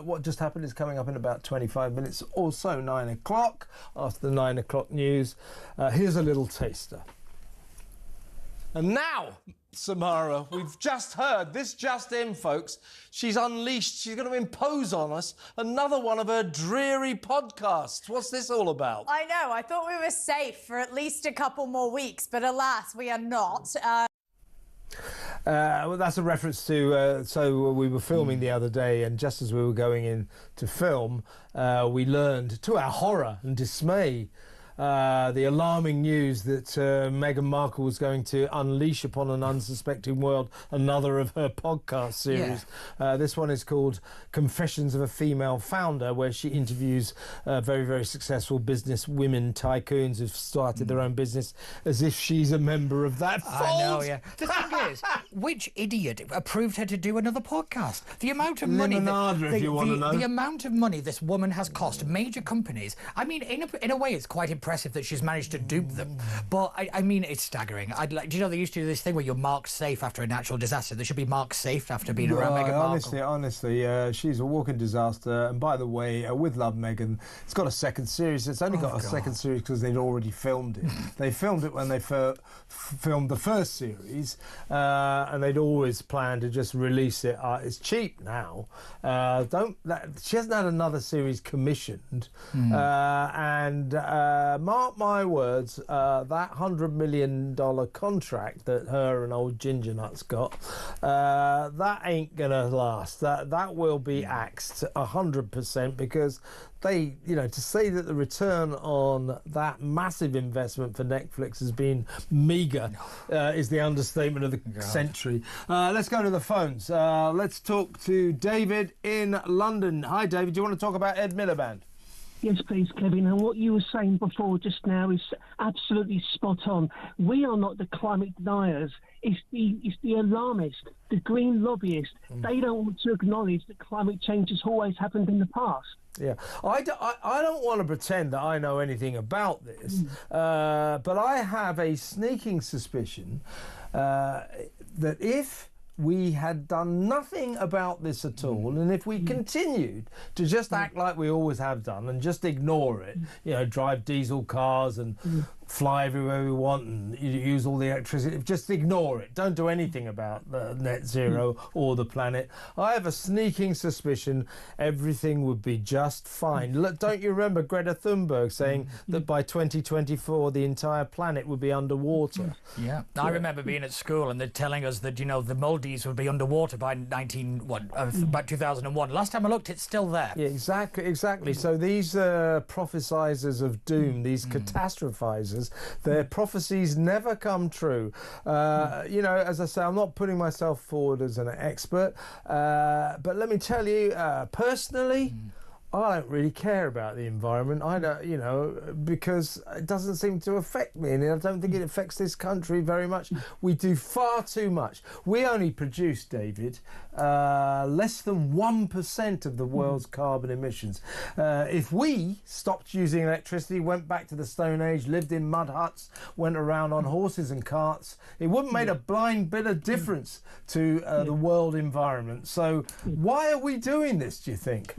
What Just Happened, is coming up in about 25 minutes. Also, 9 o'clock, after the 9 o'clock news. Here's a little taster. And now, Samara, we've just heard, this just in, folks, she's unleashed, she's going to impose on us another one of her dreary podcasts. What's this all about? I know, I thought we were safe for at least a couple more weeks, but alas, we are not. Well, that's a reference to, so we were filming the other day, and just as we were going in to film, we learned, to our horror and dismay, the alarming news that Meghan Markle was going to unleash upon an unsuspecting world another of her podcast series. Yeah. This one is called Confessions of a Female Founder, where she interviews very, very successful business women tycoons who've started their own business as if she's a member of that fold. I know, yeah. The thing is, which idiot approved her to do another podcast? The amount of money... if you want to know. The amount of money this woman has cost major companies. I mean, in a way, it's quite impressive that she's managed to dupe them, but I mean, it's staggering. Do you know they used to do this thing where you're marked safe after a natural disaster? They should be marked safe after being around Meghan Markle. Honestly, she's a walking disaster. And by the way, with Love Meghan, it's got a second series. It's only got a second series because they'd already filmed it. They filmed it when they filmed the first series, and they'd always planned to just release it. It's cheap now. She hasn't had another series commissioned, and mark my words, that $100 million contract that her and old Ginger Nuts got, that ain't gonna last. That will be axed 100%, because they, to say that the return on that massive investment for Netflix has been meagre is the understatement of the century. Let's go to the phones. Let's talk to David in London. Hi, David. Do you want to talk about Ed Miliband? Yes, please, Kevin. And what you were saying before just now is absolutely spot on. We are not the climate deniers. It's the alarmists, the green lobbyists. They don't want to acknowledge that climate change has always happened in the past. Yeah, I don't want to pretend that I know anything about this, but I have a sneaking suspicion that if we had done nothing about this at all, and if we continued to just act like we always have done and just ignore it, drive diesel cars and fly everywhere we want and use all the electricity, just ignore it, don't do anything about the net zero or the planet, I have a sneaking suspicion everything would be just fine. Look, don't you remember Greta Thunberg saying that by 2024 the entire planet would be underwater? Yeah, I remember being at school and they're telling us that the Maldives would be underwater by about 2001. Last time I looked, it's still there. Yeah, exactly. So these prophesizers of doom, these catastrophizers, their prophecies never come true. As I say, I'm not putting myself forward as an expert, but let me tell you, personally, I don't really care about the environment. I don't, you know, because it doesn't seem to affect me, and I don't think it affects this country very much. We do far too much. We only produce, David, less than 1% of the world's carbon emissions. If we stopped using electricity, went back to the Stone Age, lived in mud huts, went around on horses and carts, it wouldn't make a blind bit of difference to the world environment. So why are we doing this, do you think?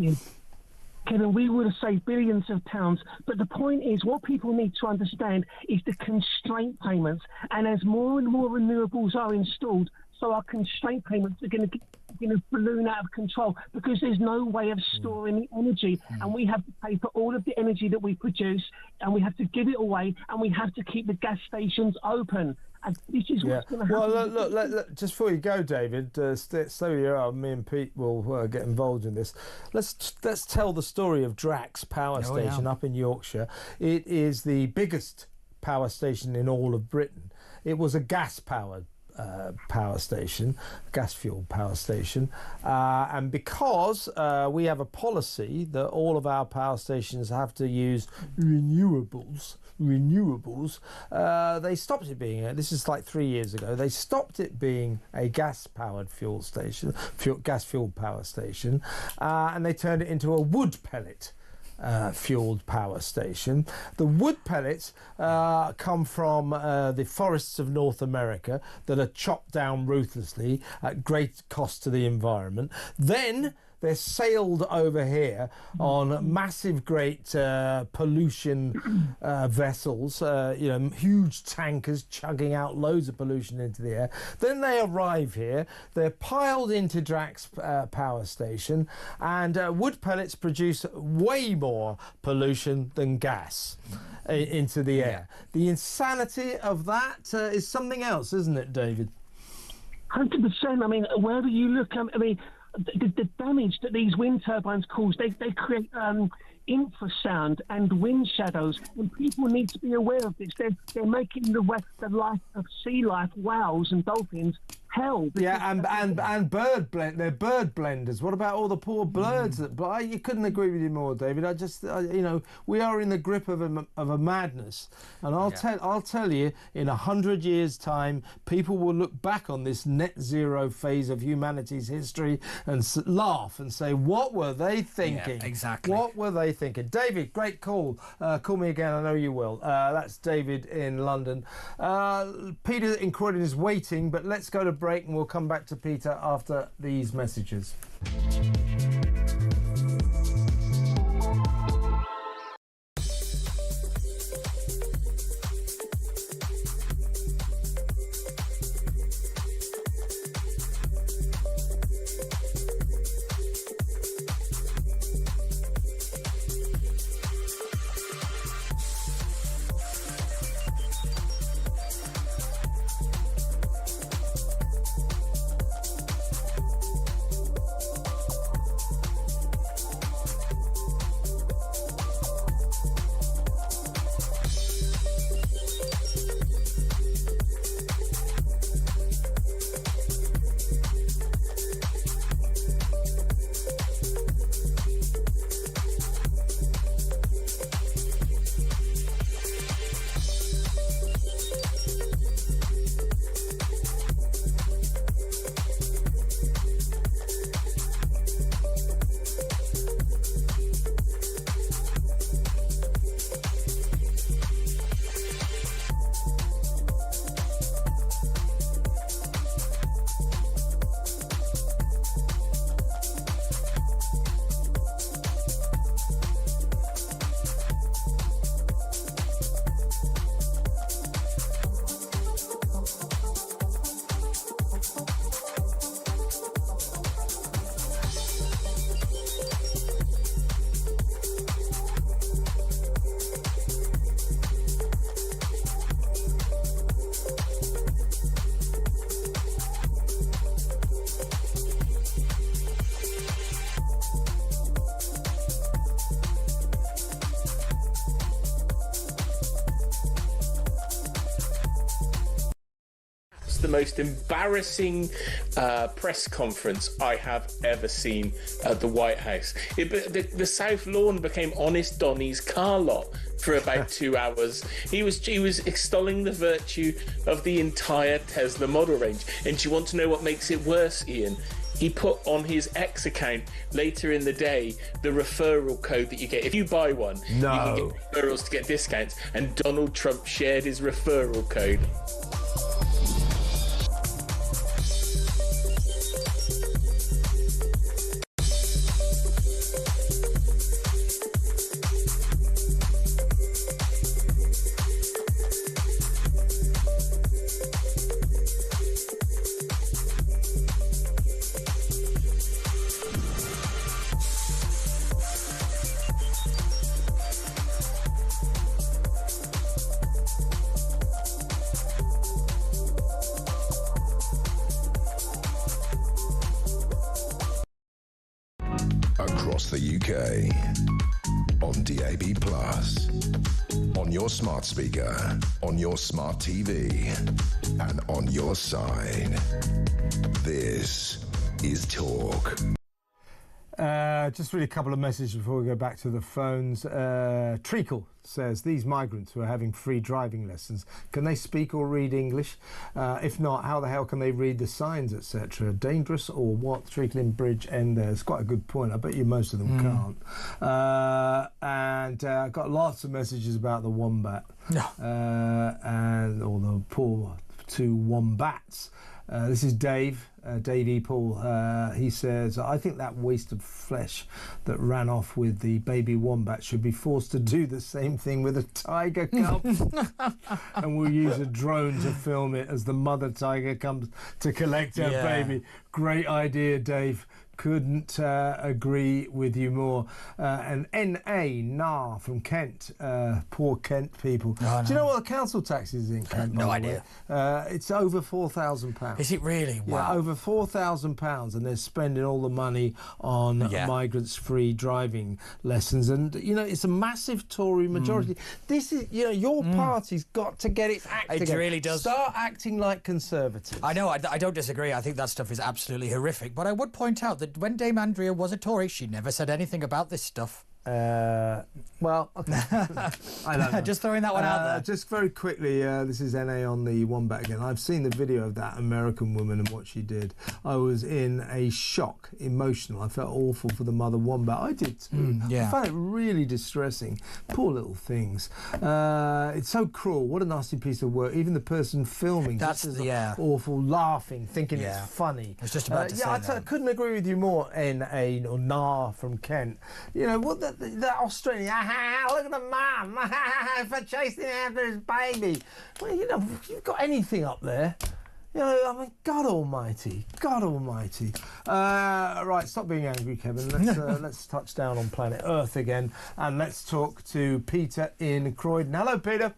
Kevin, we would have saved billions of pounds, but the point is, what people need to understand is the constraint payments, and as more and more renewables are installed, so our constraint payments are going to balloon out of control, because there's no way of storing the energy, and we have to pay for all of the energy that we produce, and we have to give it away, and we have to keep the gas stations open. And this is what's going to happen. Well, look, just before you go, David, stay here. Me and Pete will get involved in this. Let's tell the story of Drax Power Station up in Yorkshire. It is the biggest power station in all of Britain. It was a gas-powered power station, gas-fueled power station, and because we have a policy that all of our power stations have to use renewables, they stopped it being, this is like 3 years ago, they stopped it being a gas-powered fuel station, gas-fueled power station, and they turned it into a wood pellet fueled power station. The wood pellets come from the forests of North America that are chopped down ruthlessly at great cost to the environment. Then they're sailed over here on massive, great pollution vessels, huge tankers chugging out loads of pollution into the air. Then they arrive here, they're piled into Drax Power Station, and wood pellets produce way more pollution than gas into the air. The insanity of that is something else, isn't it, David? 100%. I mean, wherever you look, the damage that these wind turbines cause, they create infrasound and wind shadows, and people need to be aware of this. They're making the life of sea life, whales and dolphins, hell. And bird blend. They're bird blenders. What about all the poor birds that? But you couldn't agree with you more, David. We are in the grip of a madness, and I'll tell you, in 100 years' time, people will look back on this net zero phase of humanity's history and laugh and say, "What were they thinking?" Yeah, exactly. What were they thinking? David, great call. Call me again. I know you will. That's David in London. Peter in Croydon is waiting, but let's go to break and we'll come back to Peter after these messages. most embarrassing press conference I have ever seen at the White House. The South Lawn became Honest Donnie's car lot for about 2 hours. He was extolling the virtue of the entire Tesla model range. And do you want to know what makes it worse, Ian? He put on his X account later in the day the referral code that you get. If you buy one, you can get referrals to get discounts. And Donald Trump shared his referral code. Across the UK, on DAB+, on your smart speaker, on your smart TV, and on your side. This is Talk. Just read a couple of messages before we go back to the phones. Treacle says, these migrants who are having free driving lessons, can they speak or read English? If not, how the hell can they read the signs, etc.? Dangerous or what? Treacle in Bridge End there. It's quite a good point. I bet you most of them can't. And I got lots of messages about the wombat. Or the poor two wombats. This is Dave E. Paul. He says, I think that waste of flesh that ran off with the baby wombat should be forced to do the same thing with a tiger cub. And we'll use a drone to film it as the mother tiger comes to collect her baby. Great idea, Dave. Couldn't agree with you more. And N.A. Nah from Kent. Poor Kent people. Do you know what the council tax is in Kent? No idea. It's over £4,000. Is it really? Wow. Yeah, over £4,000, and they're spending all the money on migrants' free driving lessons. And, you know, it's a massive Tory majority. This is, you know, your party's got to get its act together. It really does. Start acting like Conservatives. I know, I don't disagree. I think that stuff is absolutely horrific. But I would point out that when Dame Andrea was a Tory, she never said anything about this stuff. Well, okay. I don't know. Just throwing that one out there. Just very quickly, this is NA on the wombat again. I've seen the video of that American woman and what she did. I was in a shock, emotional. I felt awful for the mother wombat. I did too. I found it really distressing. Poor little things. It's so cruel. What a nasty piece of work. Even the person filming, that's awful, laughing, thinking it's funny. I was just about to say that. I couldn't agree with you more. NA or Nah from Kent. You know what? The Australian, look at the mum for chasing after his baby. Well, you know, you've got anything up there. You know, I mean, God Almighty, God Almighty. Right, stop being angry, Kevin. Let's touch down on planet Earth again, and let's talk to Peter in Croydon. Hello, Peter.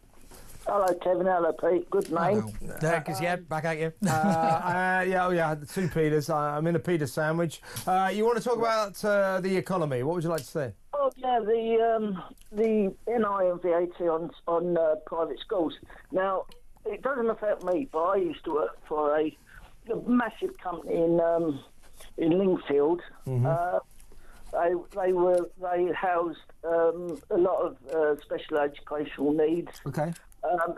Hello, Kevin. Hello, Pete. Good name. Back at you. The two Peters. I'm in a Peter sandwich. You want to talk about the economy? What would you like to say? Oh yeah, the NI and VAT on private schools. Now, it doesn't affect me, but I used to work for a massive company in Lingfield. They housed a lot of special educational needs. Okay.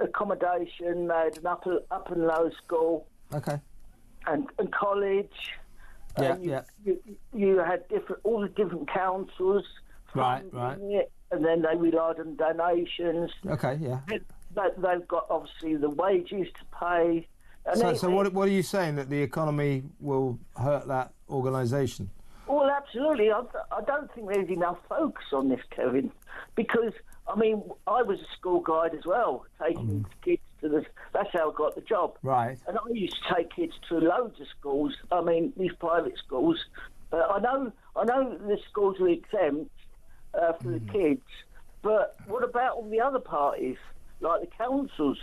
Accommodation. They had an up and low school. Okay. And college. You had all the different councils. Right. And then they relied on donations. Okay, yeah. They've got obviously the wages to pay. And so what are you saying, that the economy will hurt that organisation? Well, absolutely. I don't think there's enough focus on this, Kevin, because I mean I was a school guide as well, taking kids to the. That's how I got the job. Right. And I used to take kids to loads of schools. I mean these private schools. I know the schools are exempt for the kids, but what about all the other parties, like the councils?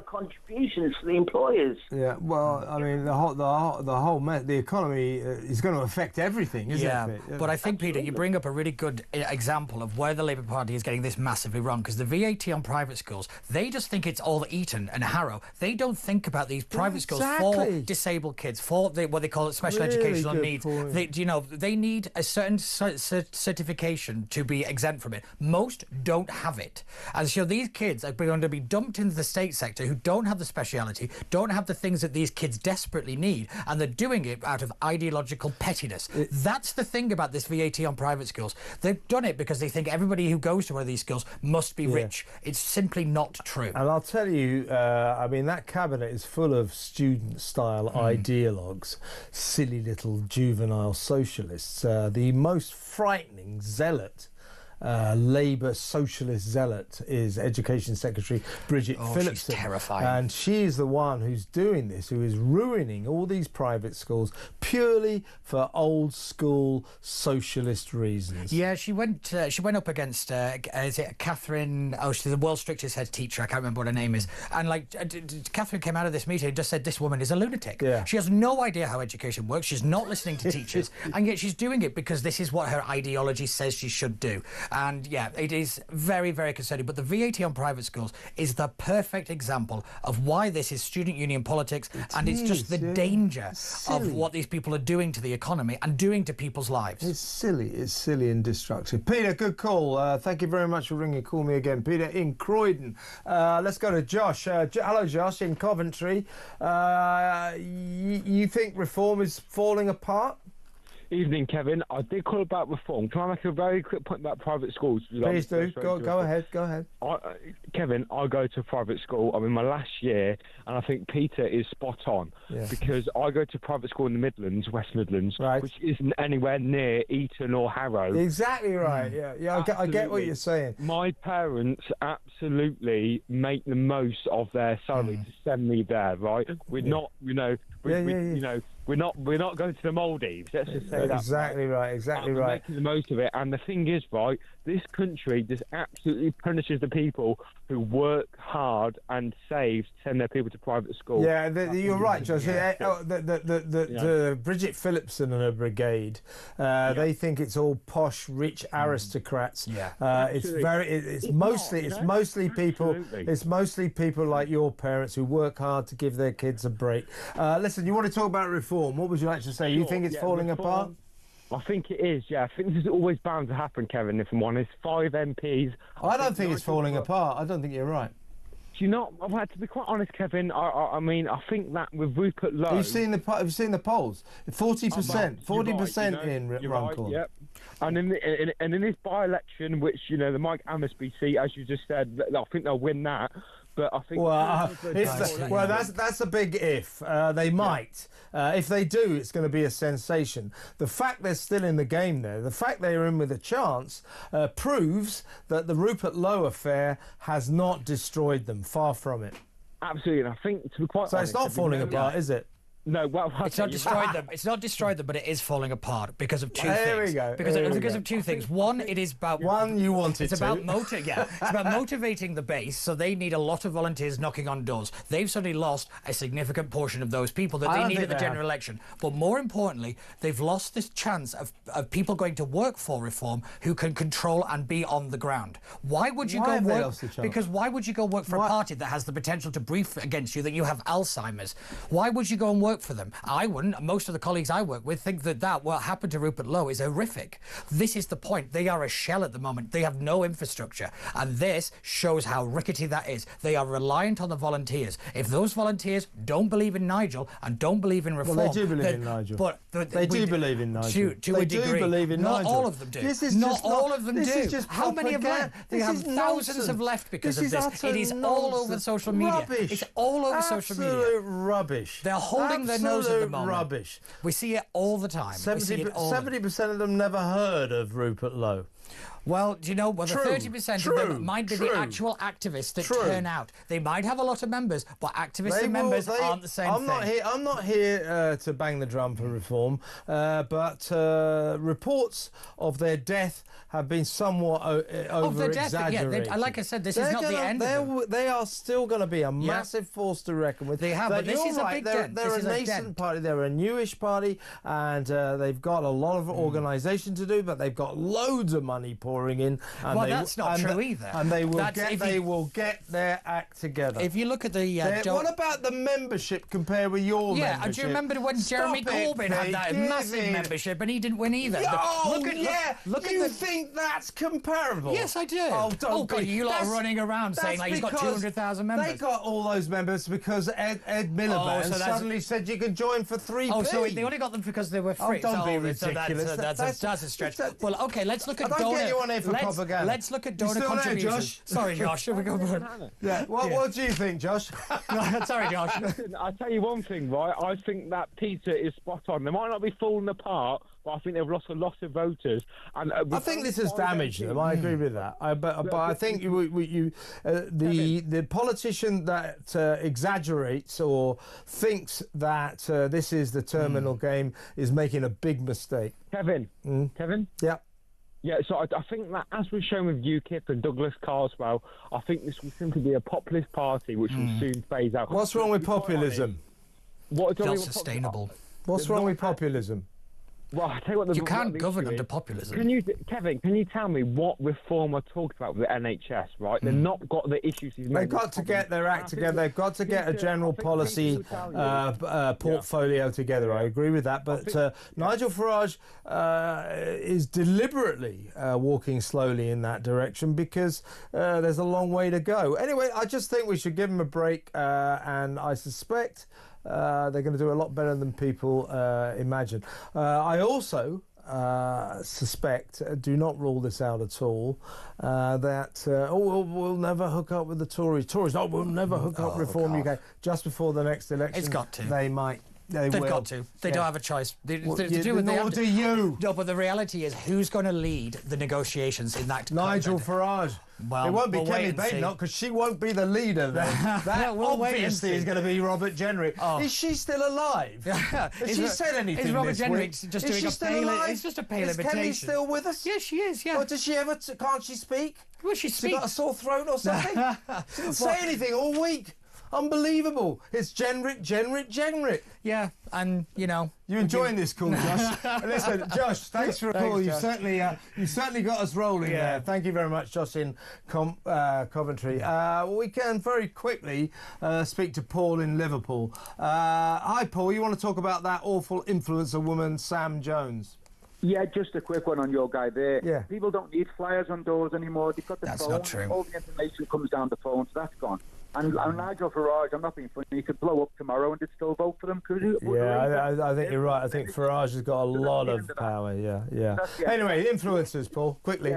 contributions for the employers. Yeah, well, I mean, the economy is going to affect everything, isn't it? But I think, Peter, you bring up a really good example of where the Labour Party is getting this massively wrong, because the VAT on private schools, they just think it's all Eton and Harrow. They don't think about these private schools for disabled kids, for what they call it special educational needs. They need a certain certification to be exempt from it. Most don't have it. And so these kids are going to be dumped into the state sector who don't have the speciality, don't have the things that these kids desperately need, and they're doing it out of ideological pettiness. That's the thing about this VAT on private schools. They've done it because they think everybody who goes to one of these schools must be rich. It's simply not true. And I'll tell you, I mean, that cabinet is full of student-style ideologues, silly little juvenile socialists. The most frightening zealot Labour socialist zealot is Education Secretary Bridget Phillipson. She's terrifying. And she's the one who's doing this, who is ruining all these private schools purely for old school socialist reasons. Yeah, she went up against is it Catherine? Oh, she's the world's strictest head teacher. I can't remember what her name is. And Catherine came out of this meeting and just said this woman is a lunatic. Yeah. She has no idea how education works. She's not listening to teachers, and yet she's doing it because this is what her ideology says she should do. And yeah, it is very, very concerning. But the VAT on private schools is the perfect example of why this is student union politics, it's just the danger of what these people are doing to the economy and doing to people's lives. It's silly and destructive. Peter, good call. Thank you very much for ringing. Call me again. Peter in Croydon. Let's go to Josh. Hello, Josh, in Coventry. You think reform is falling apart? Evening, Kevin. I did call about reform. Can I make a very quick point about private schools? Please do. Go ahead. Kevin, I go to a private school. I'm in my last year, and I think Peter is spot on. Yeah. Because I go to private school in the Midlands, West Midlands, which isn't anywhere near Eton or Harrow. Exactly right. Yeah. I get what you're saying. My parents absolutely make the most of their salary to send me there. Right? We're not, we're not going to the Maldives. Let's just say that. Exactly right. Making the most of it. And the thing is, right, this country just absolutely punishes the people who work hard and save to send their people to private school. Yeah, you're right, Josh. The Bridget Phillipson and her brigade, they think it's all posh, rich aristocrats. It's mostly people like your parents who work hard to give their kids a break. Listen, you want to talk about reform? What would you like to say? You think it's falling apart? I think it is, yeah. I think this is always bound to happen, Kevin, if I'm honest. 5 MPs. I don't think it's falling apart. I don't think you're right. Do you not? I've had to be quite honest, Kevin. I mean, I think that with Rupert Lowe... Have you seen the polls? 40%. 40% in Runcorn. Yep. And in this by-election, which, the Mike Amersby seat, as you just said, I think they'll win that. But I think that's a big if. They might. If they do, it's going to be a sensation. The fact they're still in the game there, the fact they're in with a chance, proves that the Rupert Lowe affair has not destroyed them. Far from it. Absolutely, and I think to be quite honest, it's not falling apart, is it? No, it's not destroyed them. It's not destroyed them, but it is falling apart because of two things. There we go. Because of two things. One, it is about you wanted it's to. It's about motivating the base. So they need a lot of volunteers knocking on doors. They've suddenly lost a significant portion of those people that they need at the general election. But more importantly, they've lost this chance of people going to work for reform who can control and be on the ground. Why would you go work? Because why would you go work for a party that has the potential to brief against you that you have Alzheimer's? Why would you go and work for them? I wouldn't. Most of the colleagues I work with think that what happened to Rupert Lowe is horrific. This is the point. They are a shell at the moment. They have no infrastructure, and this shows how rickety that is. They are reliant on the volunteers. If those volunteers don't believe in Nigel and don't believe in reform, they do believe in Nigel. But they do believe in Nigel. To a degree. Do believe in Not Nigel. all of them do. Not all of them do. This is just how many have left? They have thousands have left because of this. It is all over social media. Rubbish. It's all over social media. Absolute rubbish. They're holding their nose at the moment. Rubbish. We see it all the time. 70% of them never heard of Rupert Lowe. Well, do you know, the True, 30% of them might be the actual activists that True. turn out. They might have a lot of members, but activists and members aren't the same thing. I'm not here to bang the drum for reform, but reports of their death have been somewhat over-exaggerated. Like I said, this is not the end of them. They are still going to be a massive force to reckon with. They have, but this is a big dent. They're a nascent party. They're a newish party, and they've got a lot of organisation to do, but they've got loads of money pouring in. And well, that's not true either. And they will get their act together. If you look at the... what about the membership compared with your membership? Yeah, do you remember when Jeremy Corbyn had that massive membership and he didn't win either? You think that's comparable? Yes, I do. Oh, God, you lot are running around saying like he's got 200,000 members. They got all those members because Ed Miliband suddenly said you could join for 3p. Oh, so they only got them because they were free. Don't be ridiculous. That's a stretch. Well, okay, let's look at donor... Don't get you on here for propaganda. Let's look at donor contributions. Josh? Sorry, Josh. Should we go? Yeah. What do you think, Josh? Sorry, Josh. Listen, I'll tell you one thing, right? I think that Peter is spot on. They might not be falling apart, but I think they've lost a lot of voters. And I think this has damaged them. I agree with that. But I think the politician that exaggerates or thinks that this is the terminal game is making a big mistake. Kevin. Kevin? Yeah. Yeah, so I think that, as we've shown with UKIP and Douglas Carswell, I think this will simply be a populist party which will soon phase out. What's wrong with populism? Not sustainable. What's wrong with populism? Well, I tell you what, you can't govern under populism. Kevin, can you tell me what reform are talked about with the NHS, right? They've not got the issues he's made. They've got to get their act together. They've got to get a general policy portfolio together. I agree with that. But Nigel Farage is deliberately walking slowly in that direction because there's a long way to go. Anyway, I just think we should give him a break, and I suspect they're going to do a lot better than people imagine. I also suspect, do not rule this out at all, that we'll never hook up with the Tories. We'll never hook up Reform UK. Just before the next election, it's got to. They might. They've got to. They don't have a choice. Nor do you. No, but the reality is, who's going to lead the negotiations in that? Nigel Farage. Well, it won't be Kelly Badenoch because she won't be the leader then. That obviously is going to be Robert Jenrick. Oh. Is she still alive? Has she said anything? Is Robert Jenrick just doing a pale? It's just a pale imitation. Is Kelly still with us? Yes, she is. Yeah. Or does she ever? Can't she speak? Well, she speaks. She got a sore throat or something? She didn't say anything all week. Unbelievable. It's Jenrick. Yeah, and, you know... You're enjoying this call, Josh. Listen, Josh, thanks for a call. You certainly got us rolling there. Thank you very much, Josh in Coventry. We can very quickly speak to Paul in Liverpool. Hi, Paul. You want to talk about that awful influencer woman, Sam Jones? Yeah, just a quick one on your guy there. Yeah. People don't need flyers on doors anymore. They've got the phone. That's not true. All the information comes down the phone, so that's gone. And Nigel Farage, I'm not being funny, he could blow up tomorrow and they'd still vote for him. I think you're right. I think Farage has got a lot of power. Yeah. Anyway, influencers, Paul, quickly.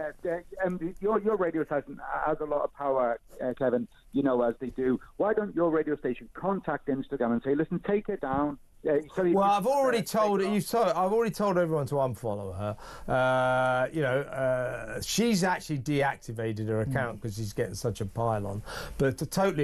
Your radio station has a lot of power, Kevin, you know, as they do. Why don't your radio station contact Instagram and say, listen, take it down? I've already told everyone to unfollow her. She's actually deactivated her account because she's getting such a pile on. But to totally